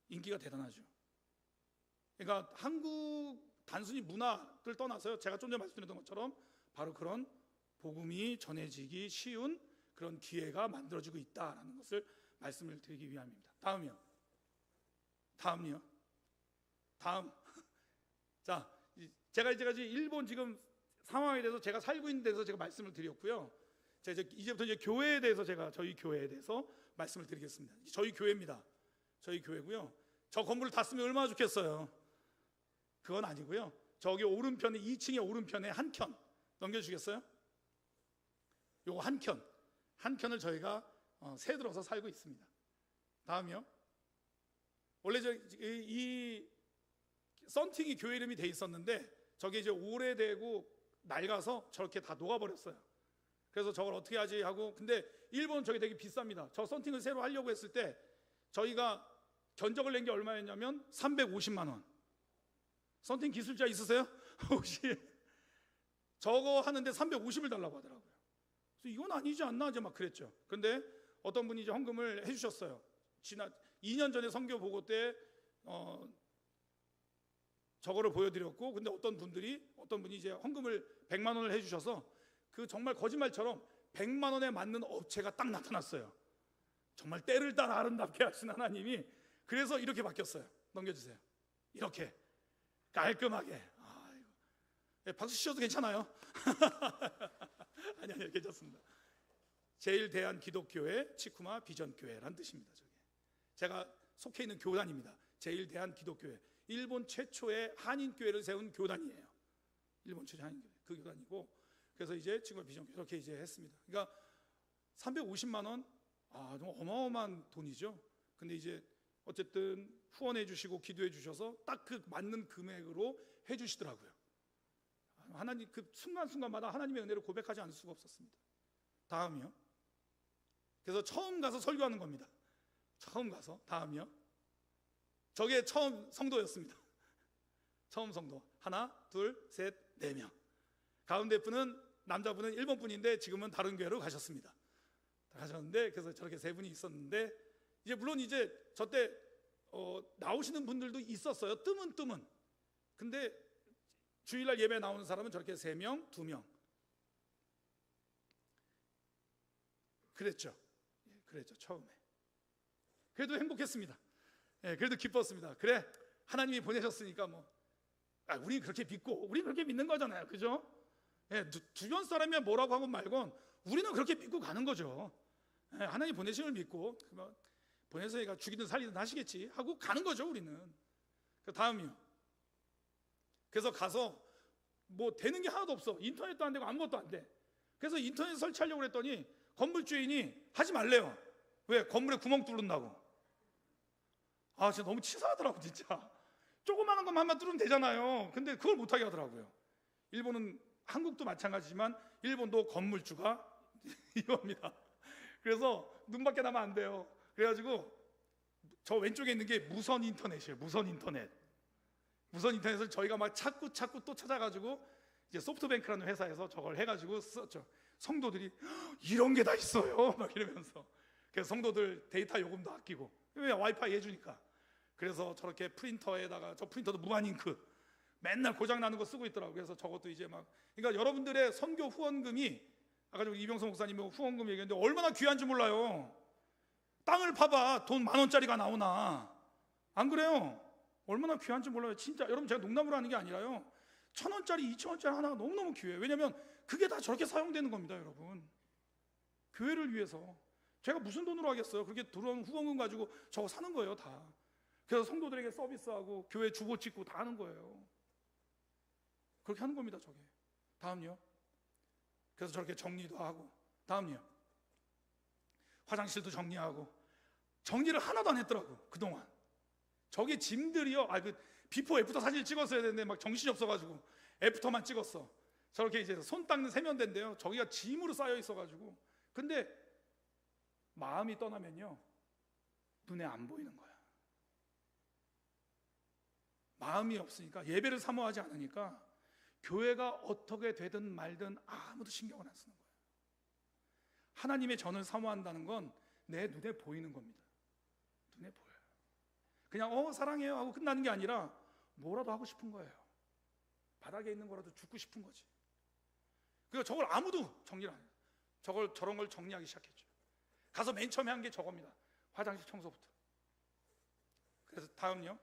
인기가 대단하죠. 그러니까 한국 단순히 문화를 떠나서요, 제가 좀 전에 말씀드렸던 것처럼 바로 그런 복음이 전해지기 쉬운 그런 기회가 만들어지고 있다라는 것을 말씀을 드리기 위함입니다. 다음이요. 다음. 자, 제가 이제 일본 지금 상황에 대해서, 제가 살고 있는 데서 제가 말씀을 드렸고요. 제가 이제부터 이제 교회에 대해서, 제가 저희 교회에 대해서 말씀을 드리겠습니다. 저희 교회입니다. 저희 교회고요. 저 건물을 다 쓰면 얼마나 좋겠어요. 그건 아니고요. 저기 오른편에, 2층에 오른편에 한 켠 넘겨주시겠어요? 요거 한 켠을 저희가 새 들어서 살고 있습니다. 다음이요. 원래 이 썬팅이 교회 이름이 돼 있었는데, 저게 이제 오래되고 낡아서 저렇게 다 녹아버렸어요. 그래서 저걸 어떻게 하지 하고, 근데 일본은 저게 되게 비쌉니다. 저 썬팅을 새로 하려고 했을 때 저희가 견적을 낸 게 얼마였냐면 350만 원. 썬팅 기술자 있으세요? 혹시 저거 하는데 350을 달라고 하더라고요. 그래서 이건 아니지 않나 이제 막 그랬죠. 근데 어떤 분이 이제 헌금을 해주셨어요. 지난 2년 전에 선교 보고 때 저거를 보여드렸고, 근데 어떤 분이 이제 헌금을 100만 원을 해주셔서, 그 정말 거짓말처럼 100만 원에 맞는 업체가 딱 나타났어요. 정말 때를 따라 아름답게 하신 하나님이. 그래서 이렇게 바뀌었어요. 넘겨주세요. 이렇게 깔끔하게. 박수 치셔도 괜찮아요. 아니요, 괜찮습니다. 제일대한 기독교회 치쿠마 비전교회란 뜻입니다. 저게 제가 속해 있는 교단입니다. 제일대한 기독교회, 일본 최초의 한인교회를 세운 교단이에요. 일본 최초 한인교회, 그 교단이고, 그래서 이제 치쿠마 비전교회 이렇게 이제 했습니다. 그러니까 350만 원, 정말 어마어마한 돈이죠. 근데 이제 어쨌든 후원해 주시고 기도해 주셔서 딱 그 맞는 금액으로 해 주시더라고요. 하나님, 그 순간순간마다 하나님의 은혜를 고백하지 않을 수가 없었습니다. 다음이요. 그래서 처음 가서 설교하는 겁니다. 처음 가서. 다음이요. 저게 처음 성도였습니다. 처음 성도. 하나, 둘, 셋, 4명. 가운데 분은, 남자분은 일본 분인데 지금은 다른 교회로 가셨습니다. 가셨는데, 그래서 저렇게 3분이 있었는데, 이제 물론 이제 저때 나오시는 분들도 있었어요. 뜸은. 근데 주일날 예배 나오는 사람은 저렇게 3명, 2명. 그랬죠. 처음에. 그래도 행복했습니다. 그래도 기뻤습니다. 그래, 하나님이 보내셨으니까 우리 그렇게 믿고, 우리 그렇게 믿는 거잖아요. 그죠? 주변 사람이 뭐라고 하고 말건 우리는 그렇게 믿고 가는 거죠. 하나님 보내심을 믿고, 보내서 얘가 죽이든 살리든 하시겠지 하고 가는 거죠, 우리는. 다음이요. 그래서 가서 되는 게 하나도 없어. 인터넷도 안 되고 아무것도 안 돼. 그래서 인터넷 설치하려고 했더니 건물주인이 하지 말래요. 왜? 건물에 구멍 뚫는다고. 진짜 너무 치사하더라고, 진짜. 조그마한 것만 뚫으면 되잖아요. 근데 그걸 못하게 하더라고요. 일본은, 한국도 마찬가지지만 일본도 건물주가 이겁니다. 그래서 눈밖에 나면 안 돼요. 그래가지고 저 왼쪽에 있는 게 무선 인터넷이에요. 무선 인터넷을 저희가 막 찾고 또 찾아가지고, 이제 소프트뱅크라는 회사에서 저걸 해가지고 썼죠. 성도들이 이런 게 다 있어요 막 이러면서. 그래서 성도들 데이터 요금도 아끼고, 왜? 와이파이 해주니까. 그래서 저렇게 프린터에다가, 저 프린터도 무한 잉크 맨날 고장 나는 거 쓰고 있더라고요. 그래서 저것도 이제 그러니까 여러분들의 선교 후원금이, 아까 저 이병성 목사님이 후원금 얘기했는데 얼마나 귀한지 몰라요. 땅을 파봐, 돈 10,000원짜리가 나오나. 안 그래요? 얼마나 귀한지 몰라요. 진짜 여러분, 제가 농담으로 하는 게 아니라요, 1,000원짜리 2,000원짜리 하나가 너무너무 귀해요. 왜냐면 그게 다 저렇게 사용되는 겁니다, 여러분. 교회를 위해서. 제가 무슨 돈으로 하겠어요? 그렇게 들어온 후원금 가지고 저거 사는 거예요, 다. 그래서 성도들에게 서비스하고 교회 주보 찍고 다 하는 거예요. 그렇게 하는 겁니다, 저게. 다음요. 그래서 저렇게 정리도 하고. 다음요. 화장실도 정리하고. 정리를 하나도 안 했더라고 그동안. 저기 짐들이요. 그 비포 애프터 사진을 찍었어야 되는데 막 정신이 없어가지고 애프터만 찍었어. 저렇게 이제 손 닦는 세면대인데요, 저기가 짐으로 쌓여 있어가지고. 근데 마음이 떠나면요, 눈에 안 보이는 거야. 마음이 없으니까, 예배를 사모하지 않으니까 교회가 어떻게 되든 말든 아무도 신경을 안 쓰는 거예요. 하나님의 전을 사모한다는 건 내 눈에 보이는 겁니다. 눈에 보여요. 그냥 사랑해요 하고 끝나는 게 아니라 뭐라도 하고 싶은 거예요. 바닥에 있는 거라도 죽고 싶은 거지. 그러니까 저걸 아무도 정리를 안 해요. 저런 걸 정리하기 시작했죠. 가서 맨 처음에 한 게 저겁니다. 화장실 청소부터. 그래서 다음요.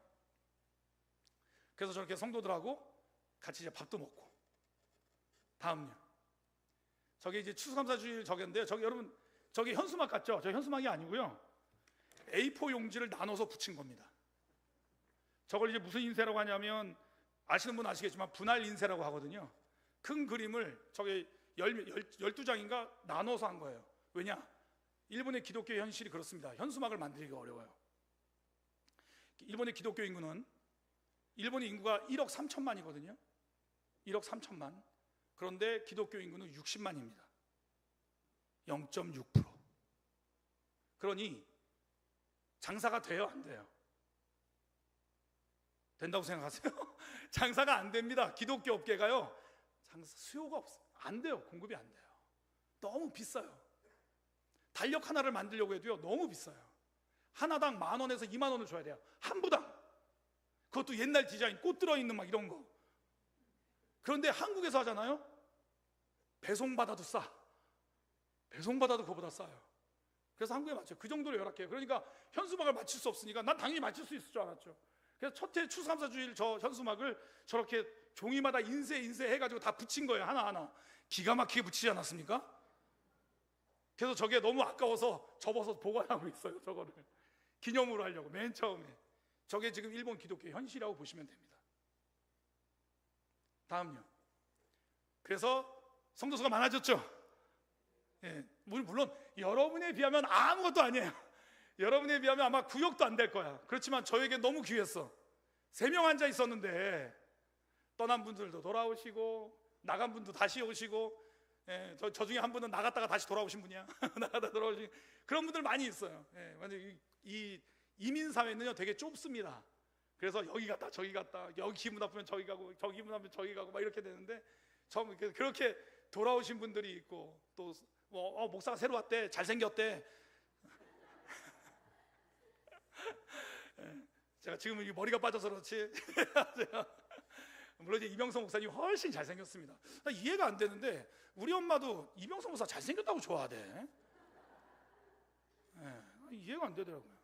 그래서 저렇게 성도들하고 같이 이제 밥도 먹고. 다음요. 저게 이제 추수감사주일 저건데요. 저기 여러분, 저기 현수막 같죠? 저 현수막이 아니고요, A4 용지를 나눠서 붙인 겁니다. 저걸 이제 무슨 인쇄라고 하냐면, 아시는 분 아시겠지만 분할 인쇄라고 하거든요. 큰 그림을 저게 12장인가 나눠서 한 거예요. 왜냐? 일본의 기독교 현실이 그렇습니다. 현수막을 만들기가 어려워요. 일본의 기독교 인구는, 일본의 인구가 1억 3천만이거든요. 1억 3천만. 그런데 기독교 인구는 60만입니다. 0.6%. 그러니 장사가 돼요, 안 돼요? 된다고 생각하세요? 장사가 안 됩니다. 기독교 업계가요, 수요가 없어요. 안 돼요. 공급이 안 돼요. 너무 비싸요. 달력 하나를 만들려고 해도요, 너무 비싸요. 하나당 10,000원에서 20,000원을 줘야 돼요. 한 부당. 그것도 옛날 디자인, 꽃 들어있는 막 이런 거. 그런데 한국에서 하잖아요, 배송받아도 싸. 배송받아도 그거보다 싸요. 그래서 한국에 맞춰요. 그 정도로 열악해요. 그러니까 현수막을 맞출 수 없으니까, 난 당연히 맞출 수 있을 줄 알았죠. 그래서 첫해 추수감사주일 저 현수막을 저렇게 종이마다 인쇄해가지고 다 붙인 거예요. 하나하나. 기가 막히게 붙이지 않았습니까? 그래서 저게 너무 아까워서 접어서 보관하고 있어요. 저거를 기념으로 하려고. 맨 처음에. 저게 지금 일본 기독교 현실이라고 보시면 됩니다. 다음요. 그래서 성도수가 많아졌죠. 예, 물론 여러분에 비하면 아무것도 아니에요. 여러분에 비하면 아마 구역도 안 될 거야. 그렇지만 저에게 너무 귀했어. 3명 앉아 있었는데 떠난 분들도 돌아오시고, 나간 분도 다시 오시고, 예, 저 중에 한 분은 나갔다가 다시 돌아오신 분이야. 나갔다 돌아오신 그런 분들 많이 있어요. 예, 완전 이 이민 사회는요, 되게 좁습니다. 그래서 여기 갔다 저기 갔다, 여기 기분 나쁘면 저기 가고, 저기 기분 나쁘면 저기 가고 막 이렇게 되는데, 그렇게 돌아오신 분들이 있고, 또 목사가 새로 왔대, 잘생겼대. 제가 지금 머리가 빠져서 그렇지 물론 이제 이병성 목사님 훨씬 잘생겼습니다. 이해가 안 되는데, 우리 엄마도 이병성 목사 잘생겼다고 좋아하대. 이해가 안 되더라고요.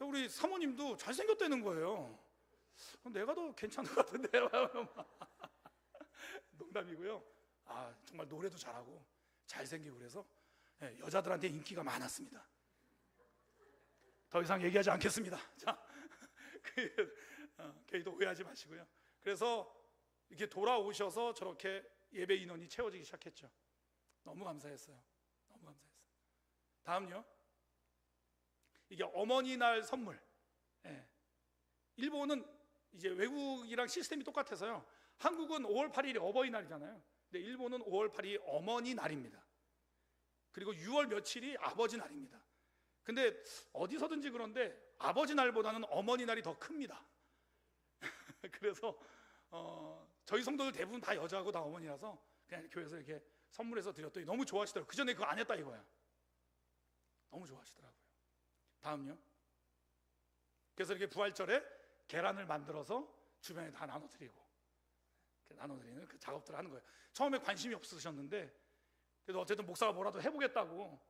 우리 사모님도 잘생겼다는 거예요. 내가 더 괜찮은 것 같은데. 농담이고요. 정말 노래도 잘하고 잘생기고 그래서 여자들한테 인기가 많았습니다. 더 이상 얘기하지 않겠습니다. 자, 걔도 오해하지 마시고요. 그래서 이렇게 돌아오셔서 저렇게 예배 인원이 채워지기 시작했죠. 너무 감사했어요. 너무 감사했어요. 다음요. 이게 어머니날 선물. 일본은 이제 외국이랑 시스템이 똑같아서요, 한국은 5월 8일이 어버이날이잖아요. 근데 일본은 5월 8일이 어머니 날입니다. 그리고 6월 며칠이 아버지 날입니다. 근데 어디서든지 그런데 아버지 날보다는 어머니 날이 더 큽니다. 그래서 저희 성도들 대부분 다 여자고 다 어머니라서 그냥 교회에서 이렇게 선물해서 드렸더니 너무 좋아하시더라고요. 그 전에 그거 안 했다 이거야. 너무 좋아하시더라고요. 다음요. 그래서 이렇게 부활절에 계란을 만들어서 주변에 다 나눠드리고, 나눠드리는 그 작업들을 하는 거예요. 처음에 관심이 없으셨는데, 그래도 어쨌든 목사가 뭐라도 해보겠다고,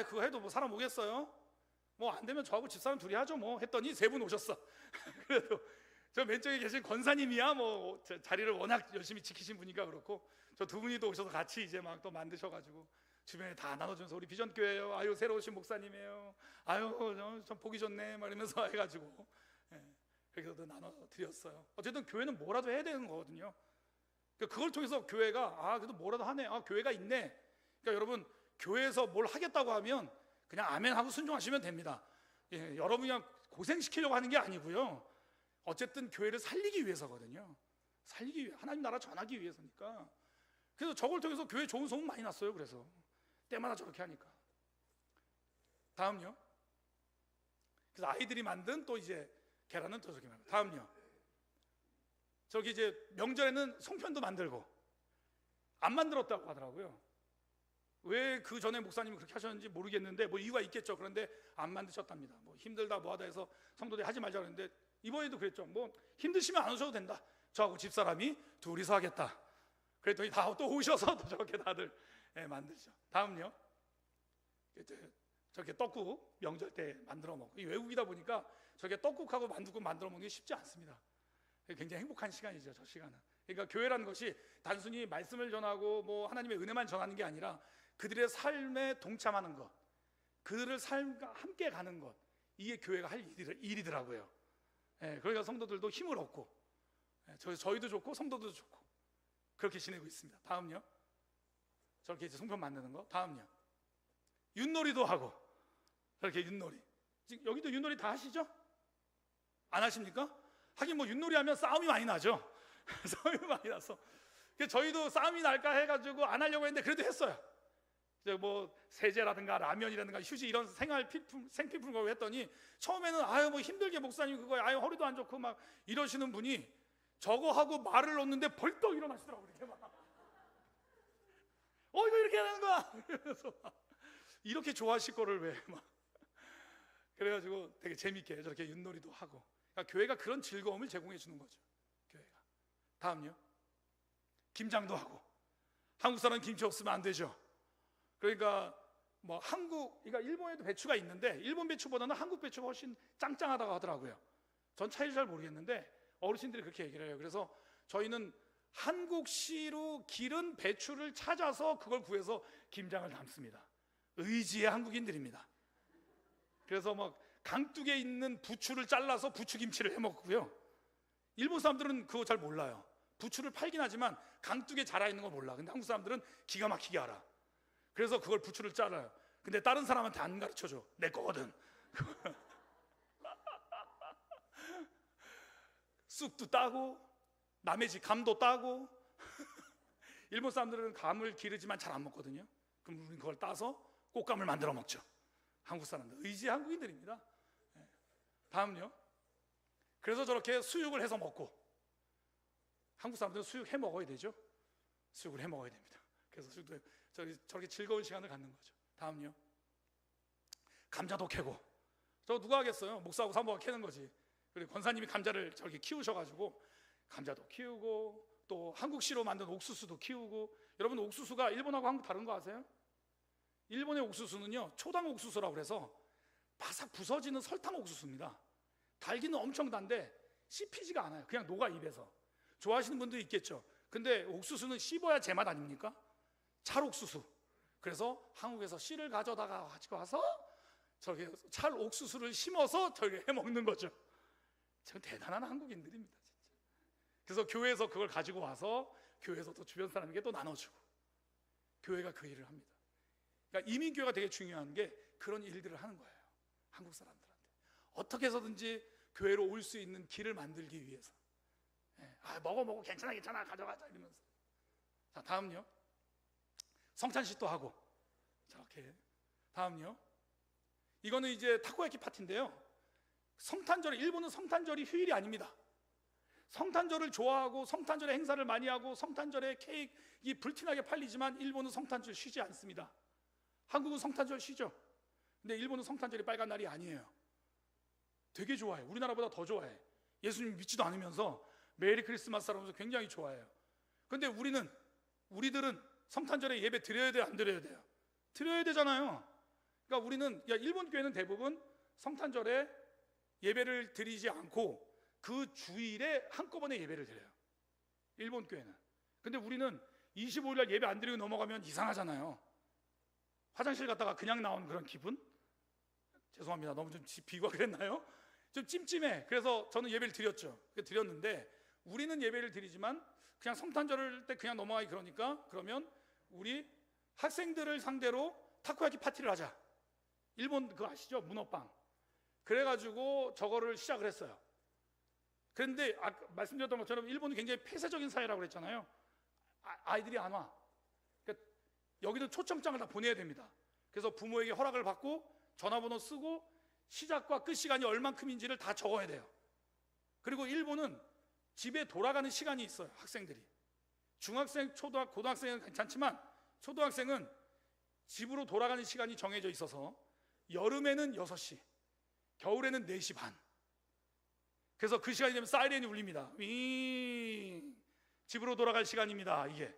그거 해도 뭐 사람 오겠어요? 뭐 안 되면 저하고 집사람 둘이 하죠 뭐 했더니 3분 오셨어. 그래도 저 왼쪽에 계신 권사님이야 뭐 자리를 워낙 열심히 지키신 분이니까 그렇고, 저 2분이 또 오셔서 같이 이제 막 또 만드셔가지고 주변에 다 나눠주면서, 우리 비전교회예요, 아유 새로 오신 목사님이에요, 아유 참 보기 좋네 막 이러면서 해가지고 그렇게도 나눠드렸어요. 어쨌든 교회는 뭐라도 해야 되는 거거든요. 그걸 통해서 교회가 그래도 뭐라도 하네, 교회가 있네. 그러니까 여러분, 교회에서 뭘 하겠다고 하면 그냥 아멘 하고 순종하시면 됩니다. 예, 여러분이 그냥 고생시키려고 하는 게 아니고요. 어쨌든 교회를 살리기 위해서거든요. 살리기 위해, 하나님 나라 전하기 위해서니까. 그래서 저걸 통해서 교회 좋은 소문 많이 났어요. 그래서 때마다 저렇게 하니까. 다음요. 그래서 아이들이 만든 또 이제 계란은 또 저렇게 만들고. 다음요. 저기 이제 명절에는 송편도 만들고. 안 만들었다고 하더라고요. 왜 그 전에 목사님이 그렇게 하셨는지 모르겠는데 뭐 이유가 있겠죠. 그런데 안 만드셨답니다. 뭐 힘들다 뭐하다 해서 성도들이 하지 말자 그랬는데 이번에도 그랬죠. 뭐 힘드시면 안 오셔도 된다. 저하고 집사람이 둘이서 하겠다. 그랬더니 다 또 오셔서 또 저렇게 다들 만들죠. 다음요. 저렇게 떡국 명절 때 만들어 먹고, 이 외국이다 보니까 저렇게 떡국하고 만두국 만들어 먹는 게 쉽지 않습니다. 굉장히 행복한 시간이죠. 저 시간은. 그러니까 교회라는 것이 단순히 말씀을 전하고 뭐 하나님의 은혜만 전하는 게 아니라 그들의 삶에 동참하는 것, 그들의 삶과 함께 가는 것, 이게 교회가 할 일이더라고요. 그러니까 성도들도 힘을 얻고, 저희도 좋고 성도도 좋고 그렇게 지내고 있습니다. 다음요. 저렇게 이제 송편 만드는 거. 다음요. 윷놀이도 하고, 저렇게 윷놀이. 지금 여기도 윷놀이 다 하시죠? 안 하십니까? 하긴 뭐 윷놀이 하면 싸움이 많이 나죠. 싸움이 많이 나서 저희도 싸움이 날까 해가지고 안 하려고 했는데 그래도 했어요. 뭐 세제라든가 라면이라든가 휴지 이런 생필품 걸고 했더니 처음에는 아유 뭐 힘들게 목사님 그거 아유 허리도 안 좋고 막 이러시는 분이 저거 하고 말을 놓는데 벌떡 일어나시더라고요. 이렇게 막 이거 이렇게 하는 거야. 그래서 이렇게 좋아하실 거를 왜 막 그래가지고 되게 재밌게 저렇게 윷놀이도 하고. 그러니까 교회가 그런 즐거움을 제공해 주는 거죠. 교회가. 다음요. 김장도 하고. 한국 사람 김치 없으면 안 되죠. 그러니까 뭐 그러니까 일본에도 배추가 있는데 일본 배추보다는 한국 배추가 훨씬 짱짱하다고 하더라고요. 전 차이를 잘 모르겠는데 어르신들이 그렇게 얘기를 해요. 그래서 저희는 한국시로 기른 배추를 찾아서 그걸 구해서 김장을 담습니다. 의지의 한국인들입니다. 그래서 막 강둑에 있는 부추를 잘라서 부추김치를 해 먹고요. 일본 사람들은 그거 잘 몰라요. 부추를 팔긴 하지만 강둑에 자라 있는 걸 몰라. 근데 한국 사람들은 기가 막히게 알아. 그래서 그걸 부추를 잘라요. 근데 다른 사람한테 안 가르쳐줘. 내 거거든. 쑥도 따고 남의 집 감도 따고. 일본 사람들은 감을 기르지만 잘 안 먹거든요. 그럼 우리는 그걸 따서 꽃감을 만들어 먹죠. 한국 사람들 의지 한국인들입니다. 다음요. 그래서 저렇게 수육을 해서 먹고. 한국 사람들은 수육 해 먹어야 되죠. 수육을 해 먹어야 됩니다. 그래서 수육도 저렇게 즐거운 시간을 갖는 거죠. 다음요. 감자도 캐고. 저 누가 하겠어요? 목사하고 사모가 캐는 거지. 그리고 권사님이 감자를 저렇게 키우셔가지고 감자도 키우고 또 한국시로 만든 옥수수도 키우고. 여러분 옥수수가 일본하고 한국 다른 거 아세요? 일본의 옥수수는요 초당 옥수수라고 해서 바삭 부서지는 설탕 옥수수입니다. 달기는 엄청 단데 씹히지가 않아요. 그냥 녹아 입에서. 좋아하시는 분도 있겠죠. 근데 옥수수는 씹어야 제맛 아닙니까? 찰옥수수. 그래서 한국에서 씨를 가져다가 가지고 와서 저렇게 찰옥수수를 심어서 저렇게 해먹는 거죠. 참 대단한 한국인들입니다 진짜. 그래서 교회에서 그걸 가지고 와서 교회에서 또 주변 사람에게 또 나눠주고. 교회가 그 일을 합니다. 그러니까 이민교회가 되게 중요한 게 그런 일들을 하는 거예요. 한국 사람들한테 어떻게 해서든지 교회로 올 수 있는 길을 만들기 위해서. 먹어 괜찮아 가져가자 이러면서. 자 다음요. 성찬식도 하고 저렇게. 다음요. 이거는 이제 타코야키 파티인데요. 성탄절, 일본은 성탄절이 휴일이 아닙니다. 성탄절을 좋아하고 성탄절에 행사를 많이 하고 성탄절에 케이크가 불티나게 팔리지만 일본은 성탄절 쉬지 않습니다. 한국은 성탄절 쉬죠. 근데 일본은 성탄절이 빨간 날이 아니에요. 되게 좋아해. 우리나라보다 더 좋아해. 예수님 믿지도 않으면서 메리 크리스마스 하면서 굉장히 좋아해요. 근데 우리들은 성탄절에 예배 드려야 돼요, 안 드려야 돼요? 드려야 되잖아요. 그러니까 우리는 일본 교회는 대부분 성탄절에 예배를 드리지 않고 그 주일에 한꺼번에 예배를 드려요. 일본 교회는. 근데 우리는 25일 날 예배 안 드리고 넘어가면 이상하잖아요. 화장실 갔다가 그냥 나온 그런 기분? 죄송합니다. 너무 좀 비유가 그랬나요? 좀 찜찜해. 그래서 저는 예배를 드렸는데 우리는 예배를 드리지만 그냥 성탄절 때 그냥 넘어가기 그러니까 그러면 우리 학생들을 상대로 타코야키 파티를 하자. 일본 그거 아시죠? 문어빵. 그래가지고 저거를 시작을 했어요. 그런데 아까 말씀드렸던 것처럼 일본은 굉장히 폐쇄적인 사회라고 그랬잖아요. 아이들이 안 와. 그러니까 여기는 초청장을 다 보내야 됩니다. 그래서 부모에게 허락을 받고 전화번호 쓰고 시작과 끝 시간이 얼만큼인지를 다 적어야 돼요. 그리고 일본은 집에 돌아가는 시간이 있어요. 학생들이. 중학생, 고등학생은 괜찮지만 초등학생은 집으로 돌아가는 시간이 정해져 있어서 여름에는 6시, 겨울에는 4시 반. 그래서 그 시간이 되면 사이렌이 울립니다. 윙, 집으로 돌아갈 시간입니다. 이게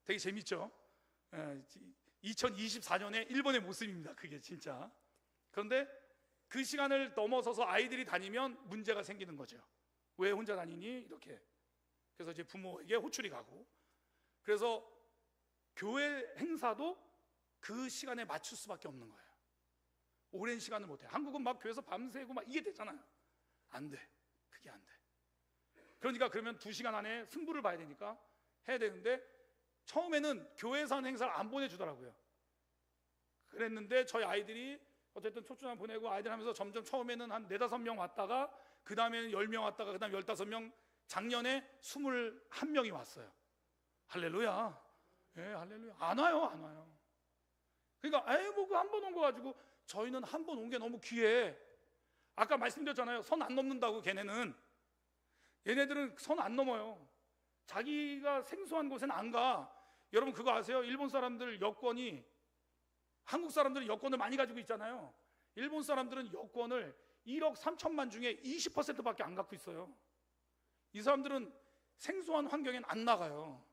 되게 재밌죠? 2024년에 일본의 모습입니다. 그게 진짜. 그런데 그 시간을 넘어서서 아이들이 다니면 문제가 생기는 거죠. 왜 혼자 다니니? 이렇게. 그래서 이제 부모에게 호출이 가고. 그래서 교회 행사도 그 시간에 맞출 수밖에 없는 거예요. 오랜 시간을 못 해요. 한국은 막 교회에서 밤새고 막 이게 되잖아요. 안 돼. 그게 안 돼. 그러니까 그러면 2시간 안에 승부를 봐야 되니까 해야 되는데 처음에는 교회에서 하는 행사를 안 보내주더라고요. 그랬는데 저희 아이들이 어쨌든 초청장 보내고 아이들 하면서 점점 처음에는 한 4-5명 왔다가 그 다음에는 10명 왔다가 그 다음 15명, 작년에 21명이 왔어요. 할렐루야. 예, 할렐루야. 안 와요. 그러니까 에이 뭐 그 한 번 온 거 가지고 저희는 한 번 온 게 너무 귀해. 아까 말씀드렸잖아요. 선 안 넘는다고 걔네는. 얘네들은 선 안 넘어요. 자기가 생소한 곳에는 안 가. 여러분 그거 아세요? 일본 사람들 여권이 한국 사람들은 여권을 많이 가지고 있잖아요. 일본 사람들은 여권을 1억 3천만 중에 20%밖에 안 갖고 있어요. 이 사람들은 생소한 환경엔 안 나가요.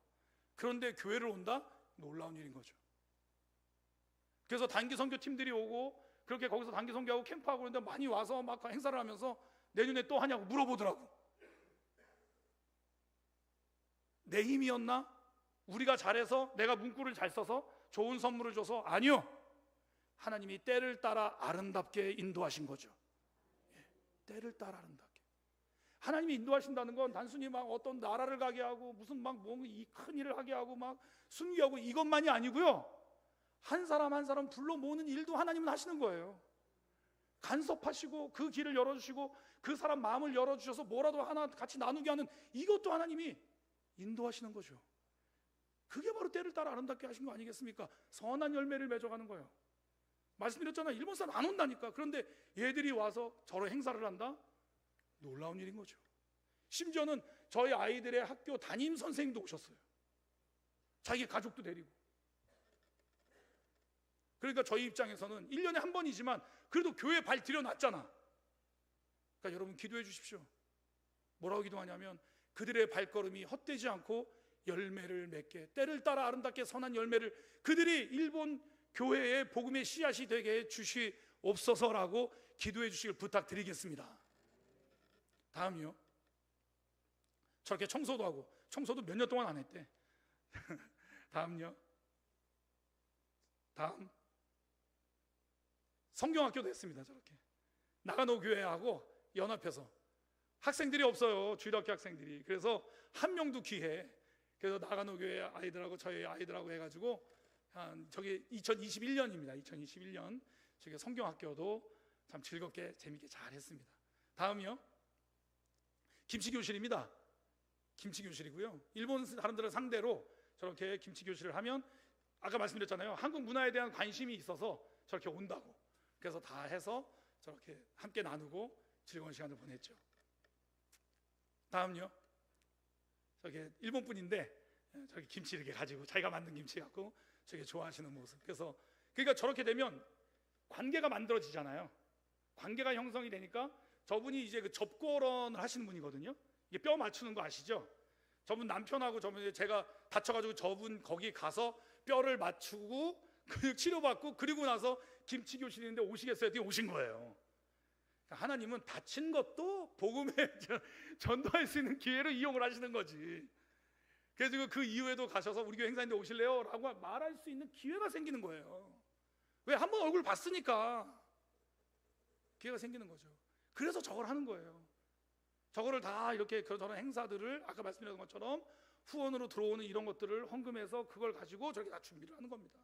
그런데 교회를 온다? 놀라운 일인 거죠. 그래서 단기 선교 팀들이 오고 그렇게 거기서 단기 선교하고 캠프하고 그러는데 많이 와서 막 행사를 하면서 내년에 또 하냐고 물어보더라고. 내 힘이었나? 우리가 잘해서 내가 문구를 잘 써서 좋은 선물을 줘서? 아니요. 하나님이 때를 따라 아름답게 인도하신 거죠. 예, 때를 따라 아름답게. 하나님이 인도하신다는 건 단순히 막 어떤 나라를 가게 하고 무슨 막 뭐 이 큰 일을 하게 하고 막 순위하고 이것만이 아니고요. 한 사람 한 사람 불러 모으는 일도 하나님은 하시는 거예요. 간섭하시고 그 길을 열어주시고 그 사람 마음을 열어주셔서 뭐라도 하나 같이 나누게 하는 이것도 하나님이 인도하시는 거죠. 그게 바로 때를 따라 아름답게 하신 거 아니겠습니까? 선한 열매를 맺어가는 거예요. 말씀드렸잖아요. 일본 사람 안 온다니까. 그런데 얘들이 와서 저런 행사를 한다? 놀라운 일인 거죠. 심지어는 저희 아이들의 학교 담임 선생님도 오셨어요. 자기 가족도 데리고. 그러니까 저희 입장에서는 1년에 한 번이지만 그래도 교회 발 들여놨잖아. 그러니까 여러분 기도해 주십시오. 뭐라고 기도하냐면 그들의 발걸음이 헛되지 않고 열매를 맺게, 때를 따라 아름답게 선한 열매를 그들이 일본 교회의 복음의 씨앗이 되게 해 주시옵소서라고 기도해 주시길 부탁드리겠습니다. 다음이요. 저렇게 청소도 하고, 청소도 몇 년 동안 안 했대. 다음요. 다음. 성경학교도 했습니다. 저렇게 나가노 교회하고 연합해서 학생들이 없어요. 주일학교 학생들이. 그래서 한 명도 귀해. 그래서 나가노 교회 아이들하고 저희 아이들하고 해가지고 저기 2021년입니다. 2021년 저기 성경학교도 참 즐겁게 재밌게 잘 했습니다. 다음이요. 김치교실입니다. 김치교실이고요. 일본 사람들을 상대로 저렇게 김치교실을 하면 아까 말씀드렸잖아요. 한국 문화에 대한 관심이 있어서 저렇게 온다고. 그래서 다 해서 저렇게 함께 나누고 즐거운 시간을 보냈죠. 다음요. 저게 일본 분인데 저기 김치 이렇게 가지고 자기가 만든 김치 갖고 저게 좋아하시는 모습. 그래서 그러니까 저렇게 되면 관계가 만들어지잖아요. 관계가 형성이 되니까 저분이 이제 그 접고런을 하시는 분이거든요. 이게 뼈 맞추는 거 아시죠? 저분 남편하고 저분 제가 다쳐가지고 저분 거기 가서 뼈를 맞추고 근육 치료받고 그리고 나서 김치 교실이 있는데 오시겠어요? 했더니 오신 거예요. 그러니까 하나님은 다친 것도 복음에 전도할 수 있는 기회로 이용을 하시는 거지. 그래서 그 이후에도 가셔서 우리 교회 행사인데 오실래요? 라고 말할 수 있는 기회가 생기는 거예요. 왜? 한번 얼굴 봤으니까 기회가 생기는 거죠. 그래서 저걸 하는 거예요. 저거를 다 이렇게 저런 행사들을 아까 말씀드린 것처럼 후원으로 들어오는 이런 것들을 헌금해서 그걸 가지고 저렇게 다 준비를 하는 겁니다.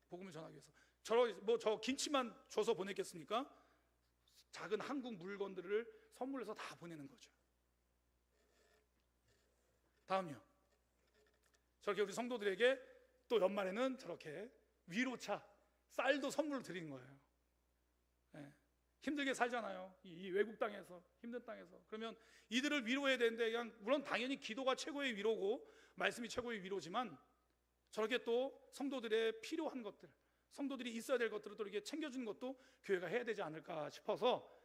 복음을 전하기 위해서. 저 김치만 줘서 보냈겠습니까? 작은 한국 물건들을 선물해서 다 보내는 거죠. 다음요. 저렇게 우리 성도들에게 또 연말에는 저렇게 위로차, 쌀도 선물로 드리는 거예요. 예. 힘들게 살잖아요. 이 외국 땅에서, 힘든 땅에서. 그러면 이들을 위로해야 되는데, 그냥 물론 당연히 기도가 최고의 위로고 말씀이 최고의 위로지만, 저렇게 또 성도들의 필요한 것들, 성도들이 있어야 될 것들을 또 이렇게 챙겨주는 것도 교회가 해야 되지 않을까 싶어서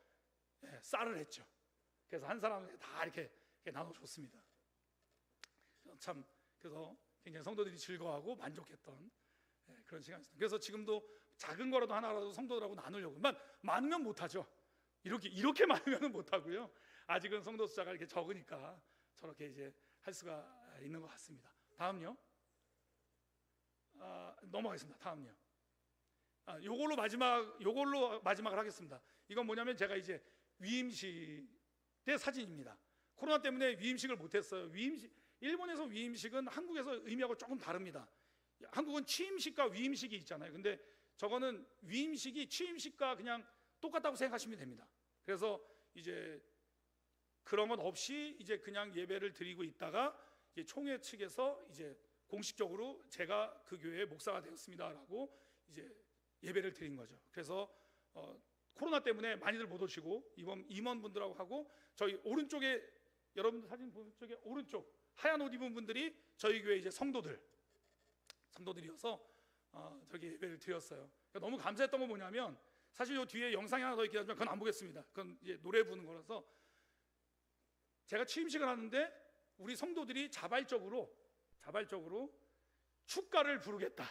쌀을 했죠. 그래서 한 사람에 다 이렇게 나눠줬습니다. 참, 그래서 굉장히 성도들이 즐거워하고 만족했던 그런 시간이었습니다. 그래서 지금도 작은 거라도 하나라도 성도들하고 나누려고. 많으면 못하죠. 이렇게 많으면 못하고요. 아직은 성도 숫자가 이렇게 적으니까 저렇게 이제 할 수가 있는 것 같습니다. 다음요. 넘어가겠습니다. 다음요. 요걸로 마지막을 하겠습니다. 이건 뭐냐면 제가 이제 위임식 때 사진입니다. 코로나 때문에 위임식을 못했어요. 일본에서 위임식은 한국에서 의미하고 조금 다릅니다. 한국은 취임식과 위임식이 있잖아요. 근데 저거는 위임식이 취임식과 그냥 똑같다고 생각하시면 됩니다. 그래서 이제 그런 건 없이 이제 그냥 예배를 드리고 있다가 이제 총회 측에서 이제 공식적으로 제가 그 교회의 목사가 되었습니다라고 이제 예배를 드린 거죠. 그래서 코로나 때문에 많이들 못 오시고 임원분들하고 하고, 저희 오른쪽에, 여러분들 사진 보는 쪽에 오른쪽 하얀 옷 입은 분들이 저희 교회 이제 성도들이어서 저기 예배를 드렸어요. 그러니까 너무 감사했던 건 뭐냐면, 사실 요 뒤에 영상이 하나 더 있긴 하지만 그건 안 보겠습니다. 그건 이제 노래 부르는 거라서. 제가 취임식을 하는데 우리 성도들이 자발적으로 축가를 부르겠다,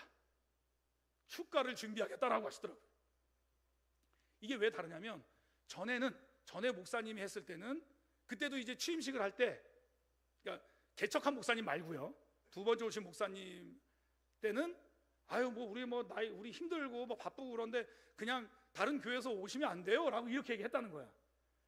축가를 준비하겠다라고 하시더라고요. 이게 왜 다르냐면, 전에 목사님이 했을 때는, 그때도 이제 취임식을 할 때, 그러니까 개척한 목사님 말고요, 두 번째 오신 목사님 때는 우리 힘들고 바쁘고 그런데 그냥 다른 교회에서 오시면 안 돼요 라고 이렇게 얘기했다는 거야.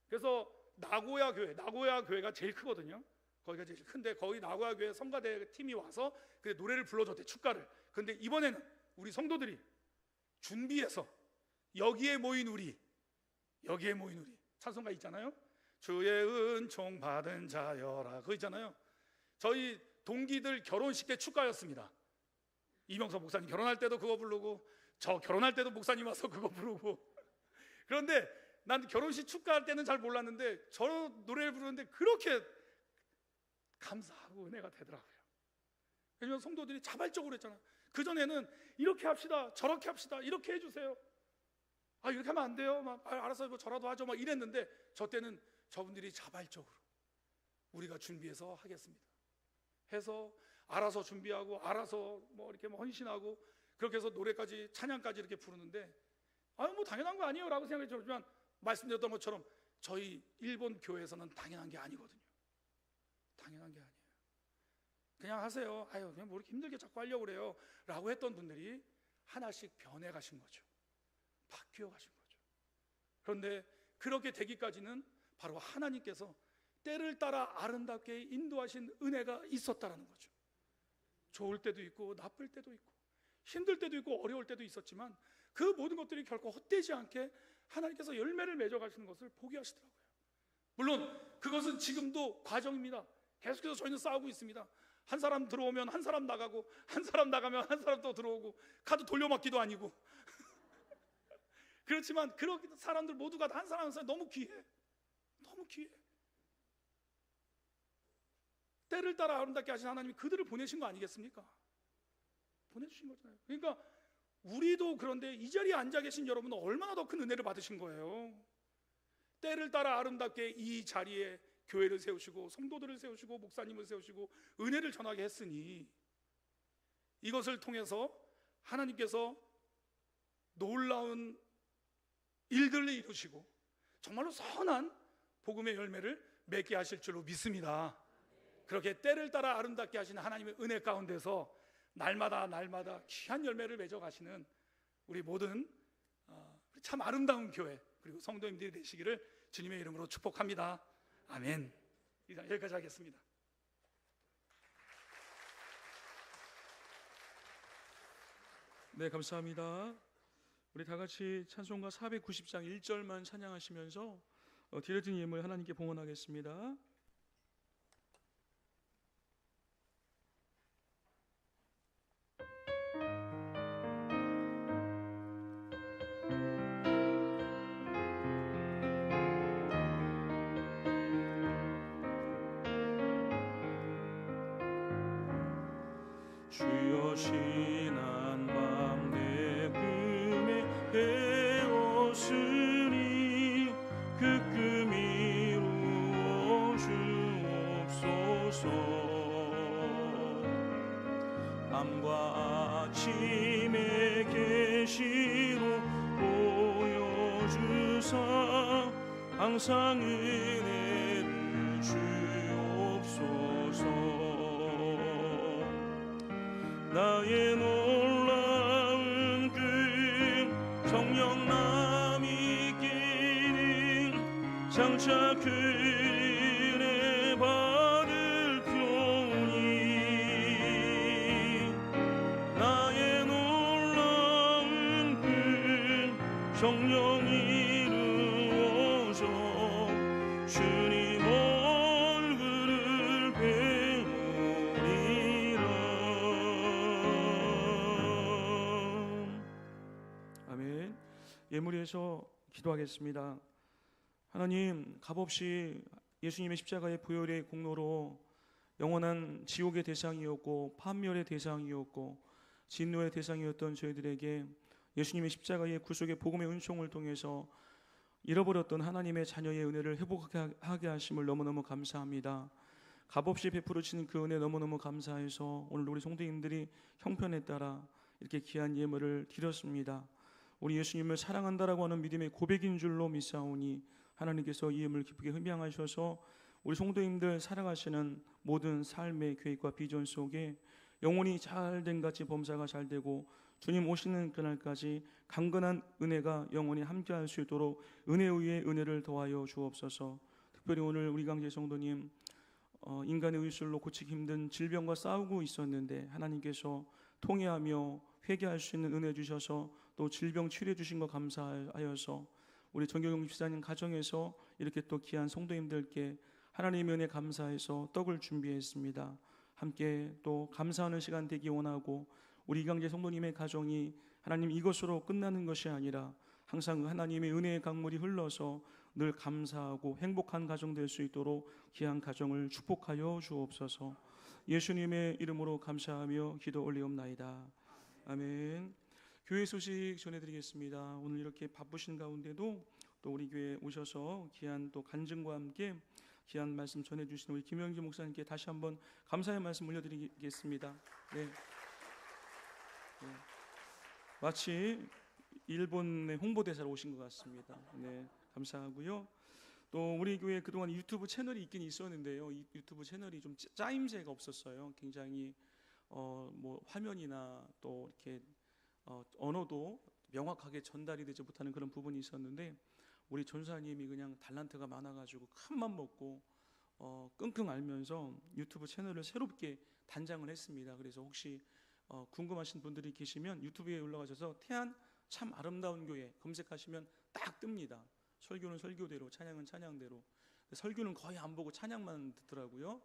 그래서 나고야 교회가 제일 크거든요. 거기가 제일 큰데, 거기 나고야 교회 성가대 팀이 와서 그 노래를 불러줬대, 축가를. 근데 이번에는 우리 성도들이 준비해서 여기에 모인 우리 찬송가 있잖아요. 주의 은총 받은 자여라, 그거 있잖아요. 저희 동기들 결혼식 때 축가였습니다. 이명석 목사님 결혼할 때도 그거 부르고, 저 결혼할 때도 목사님 와서 그거 부르고. 그런데 난 결혼식 축가할 때는 잘 몰랐는데 저 노래를 부르는데 그렇게 감사하고 은혜가 되더라고요. 왜냐면 성도들이 자발적으로 했잖아요. 그전에는 이렇게 합시다, 저렇게 합시다, 이렇게 해주세요, 이렇게 하면 안 돼요, 알아서 뭐 저라도 하죠, 이랬는데, 저 때는 저분들이 자발적으로 우리가 준비해서 하겠습니다 해서 알아서 준비하고, 알아서 이렇게 헌신하고, 그렇게 해서 노래까지, 찬양까지 이렇게 부르는데, 당연한 거 아니에요 라고 생각이 들지만, 말씀드렸던 것처럼 저희 일본 교회에서는 당연한 게 아니거든요. 당연한 게 아니에요. 그냥 하세요, 그냥 뭐 이렇게 힘들게 자꾸 하려고 그래요 라고 했던 분들이 하나씩 변해가신 거죠. 바뀌어 가신 거죠. 그런데 그렇게 되기까지는 바로 하나님께서 때를 따라 아름답게 인도하신 은혜가 있었다라는 거죠. 좋을 때도 있고 나쁠 때도 있고 힘들 때도 있고 어려울 때도 있었지만, 그 모든 것들이 결코 헛되지 않게 하나님께서 열매를 맺어 가시는 것을 보게 하시더라고요. 물론 그것은 지금도 과정입니다. 계속해서 저희는 싸우고 있습니다. 한 사람 들어오면 한 사람 나가고, 한 사람 나가면 한 사람 또 들어오고, 카드 돌려막기도 아니고 그렇지만 그렇게 사람들 모두가 한 사람 한 사람 너무 귀해. 때를 따라 아름답게 하신 하나님이 그들을 보내신 거 아니겠습니까? 보내주신 거잖아요. 그러니까 우리도, 그런데 이 자리에 앉아 계신 여러분은 얼마나 더 큰 은혜를 받으신 거예요. 때를 따라 아름답게 이 자리에 교회를 세우시고, 성도들을 세우시고, 목사님을 세우시고, 은혜를 전하게 했으니, 이것을 통해서 하나님께서 놀라운 일들을 이루시고 정말로 선한 복음의 열매를 맺게 하실 줄로 믿습니다. 그렇게 때를 따라 아름답게 하시는 하나님의 은혜 가운데서 날마다 귀한 열매를 맺어 가시는 우리 모든 참 아름다운 교회, 그리고 성도님들이 되시기를 주님의 이름으로 축복합니다. 아멘. 이상 여기까지 하겠습니다. 네, 감사합니다. 우리 다 같이 찬송가 490장 1절만 찬양하시면서 드려진 예물 하나님께 봉헌하겠습니다. 주여 지난 밤 내 꿈에 배웠으니 그 꿈 이루어 주옵소서. 밤과 아침의 계시로 보여주사 항상 은혜를 주옵소서. 나의 놀라운 그 성령 남이 끼는 장차 그 은혜 받을 표니 나의 놀라운 그 성령 이루어져 주님 얼굴을 배우리라. 아멘. 예물에서 기도하겠습니다. 하나님, 값없이 예수님의 십자가의 보혈의 공로로 영원한 지옥의 대상이었고 판멸의 대상이었고 진노의 대상이었던 저희들에게 예수님의 십자가의 구속의 복음의 은총을 통해서 잃어버렸던 하나님의 자녀의 은혜를 회복하게 하심을 너무너무 감사합니다. 값없이 베풀어진 그 은혜 너무너무 감사해서 오늘 우리 성도님들이 형편에 따라 이렇게 귀한 예물을 드렸습니다. 우리 예수님을 사랑한다라고 하는 믿음의 고백인 줄로 믿사오니 하나님께서 이 예물을 기쁘게 흠양하셔서 우리 성도님들 살아가시는 모든 삶의 계획과 비전 속에 영혼이 잘된 같이 범사가 잘되고 주님 오시는 그날까지 강건한 은혜가 영원히 함께할 수 있도록 은혜 위에 은혜를 더하여 주옵소서. 특별히 오늘 우리 강제 성도님 인간의 의술로 고치기 힘든 질병과 싸우고 있었는데 하나님께서 통회하며 회개할 수 있는 은혜 주셔서 또 질병 치료해 주신 것 감사하여서 우리 정경용 집사님 가정에서 이렇게 또 귀한 성도님들께 하나님의 은혜 감사해서 떡을 준비했습니다. 함께 또 감사하는 시간 되기 원하고 우리 이강재 성도님의 가정이 하나님 이것으로 끝나는 것이 아니라 항상 하나님의 은혜의 강물이 흘러서 늘 감사하고 행복한 가정 될 수 있도록 귀한 가정을 축복하여 주옵소서. 예수님의 이름으로 감사하며 기도 올리옵나이다. 아멘. 교회 소식 전해드리겠습니다. 오늘 이렇게 바쁘신 가운데도 또 우리 교회에 오셔서 귀한 또 간증과 함께 귀한 말씀 전해주신 우리 김영기 목사님께 다시 한번 감사의 말씀 올려드리겠습니다. 네. 마치 일본의 홍보대사로 오신 것 같습니다. 네, 감사하고요. 또 우리 교회 그동안 유튜브 채널이 있긴 있었는데요. 이 유튜브 채널이 좀 짜임새가 없었어요. 굉장히 뭐 화면이나 또 이렇게 언어도 명확하게 전달이 되지 못하는 그런 부분이 있었는데 우리 전사님이 그냥 달란트가 많아가지고 큰 맘 먹고 끙끙 앓면서 유튜브 채널을 새롭게 단장을 했습니다. 그래서 혹시 궁금하신 분들이 계시면 유튜브에 올라가셔서 태안 참 아름다운 교회 검색하시면 딱 뜹니다. 설교는 설교대로, 찬양은 찬양대로. 설교는 거의 안 보고 찬양만 듣더라고요.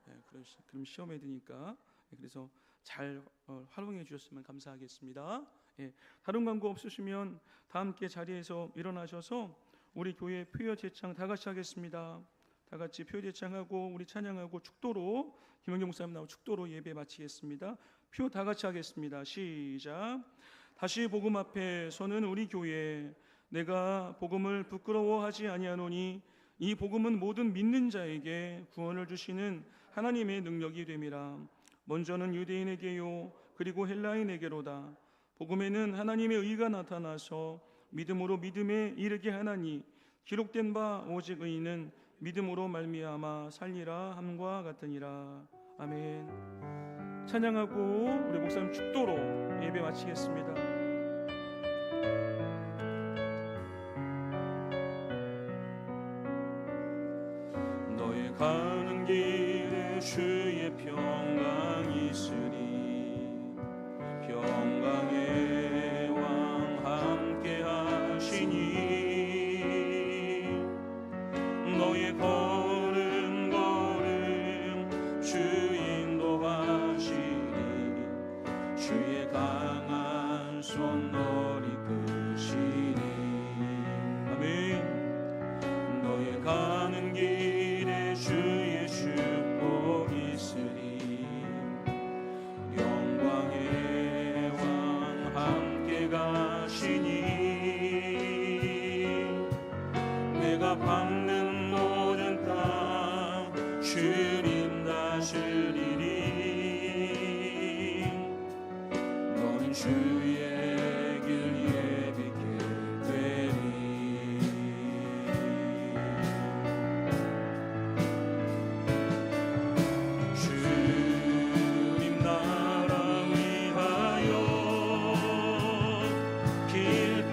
네, 그럼 시험에 드니까. 그래서 잘 활용해 주셨으면 감사하겠습니다. 예, 다른 광고 없으시면 다 함께 자리에서 일어나셔서 우리 교회 표여 제창 다 같이 하겠습니다. 다 같이 표여 제창하고 우리 찬양하고 축도로 김영경 목사님 나오고 축도로 예배 마치겠습니다. 표 다 같이 하겠습니다. 시작. 다시 복음 앞에 서는 우리 교회, 내가 복음을 부끄러워하지 아니하노니 이 복음은 모든 믿는 자에게 구원을 주시는 하나님의 능력이 됨이라. 먼저는 유대인에게요 그리고 헬라인에게로다. 복음에는 하나님의 의가 나타나서 믿음으로 믿음에 이르게 하나니 기록된 바 오직 의인은 믿음으로 말미암아 살리라 함과 같으니라. 아멘. 찬양하고 우리 목사님 축도로 예배 마치겠습니다. 너의 가는 길에 주의 평강이 있으리. 평강에 주의 강한 손 너를 이끄시니 아멘. 너의 가는 길에 주의 축복 있으리. 영광의 왕 함께 가시니 내가 밟는 모든 땅 주님 다스리리. 너는 주의 길 예비게 되리. 주님 나라 위하여 길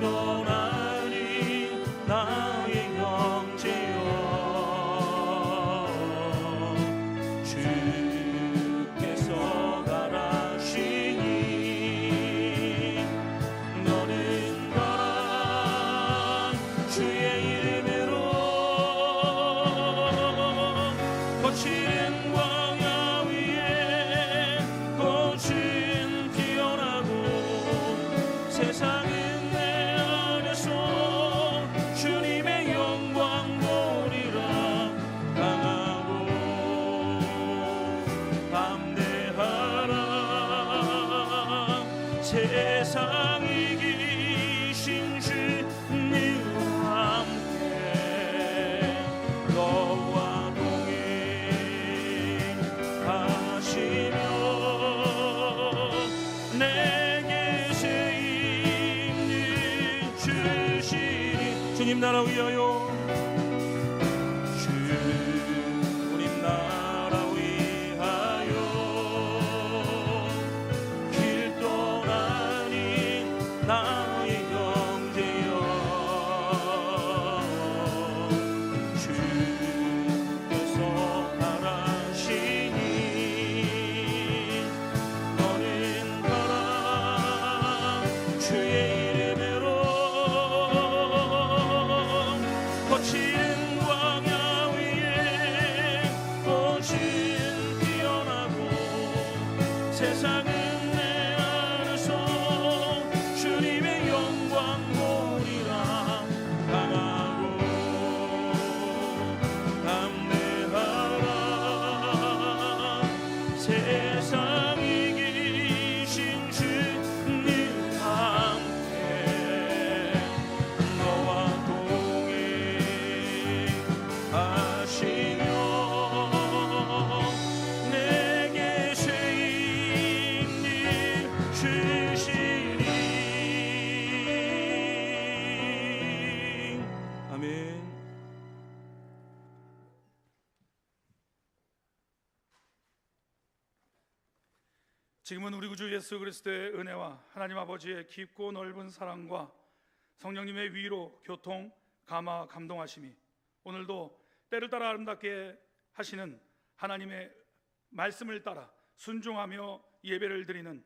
떠나니 나의 형제여. 주께서 가라시니 너는 가라. 주의 이름으로 거친 광야 위에 꽃은 피어나고 세상은 내 안에서 주님의 영광 보리라. 강하고 담대하라. 세상 이기신 주님 함께 너와 동행하시며 내게 새 힘을 주시니. 주님 나라 위하여 주님 나라 위하여 길 떠나니 나의 형제여. 주께서 가라시니 너는 가라. 주의 이름으로 거친 광야 위에 꽃은 피어나고 세상은 내 안에서 주님의 영광 보리라. 강하고 담대하라. 세상 이기신 주님 함께 너와 동행하시며 내게 새 힘을 주시리. 아멘. 지금은 우리 구주 예수 그리스도의 은혜와 하나님 아버지의 깊고 넓은 사랑과 성령님의 위로, 교통, 감화, 감동하심이 오늘도 때를 따라 아름답게 하시는 하나님의 말씀을 따라 순종하며 예배를 드리는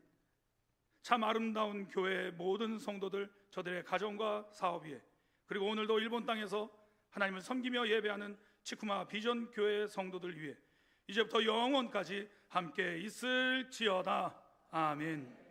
참 아름다운 교회의 모든 성도들, 저들의 가정과 사업 위에, 그리고 오늘도 일본 땅에서 하나님을 섬기며 예배하는 치쿠마 비전 교회의 성도들 위해 이제부터 영원까지 함께 있을지어다. 아멘.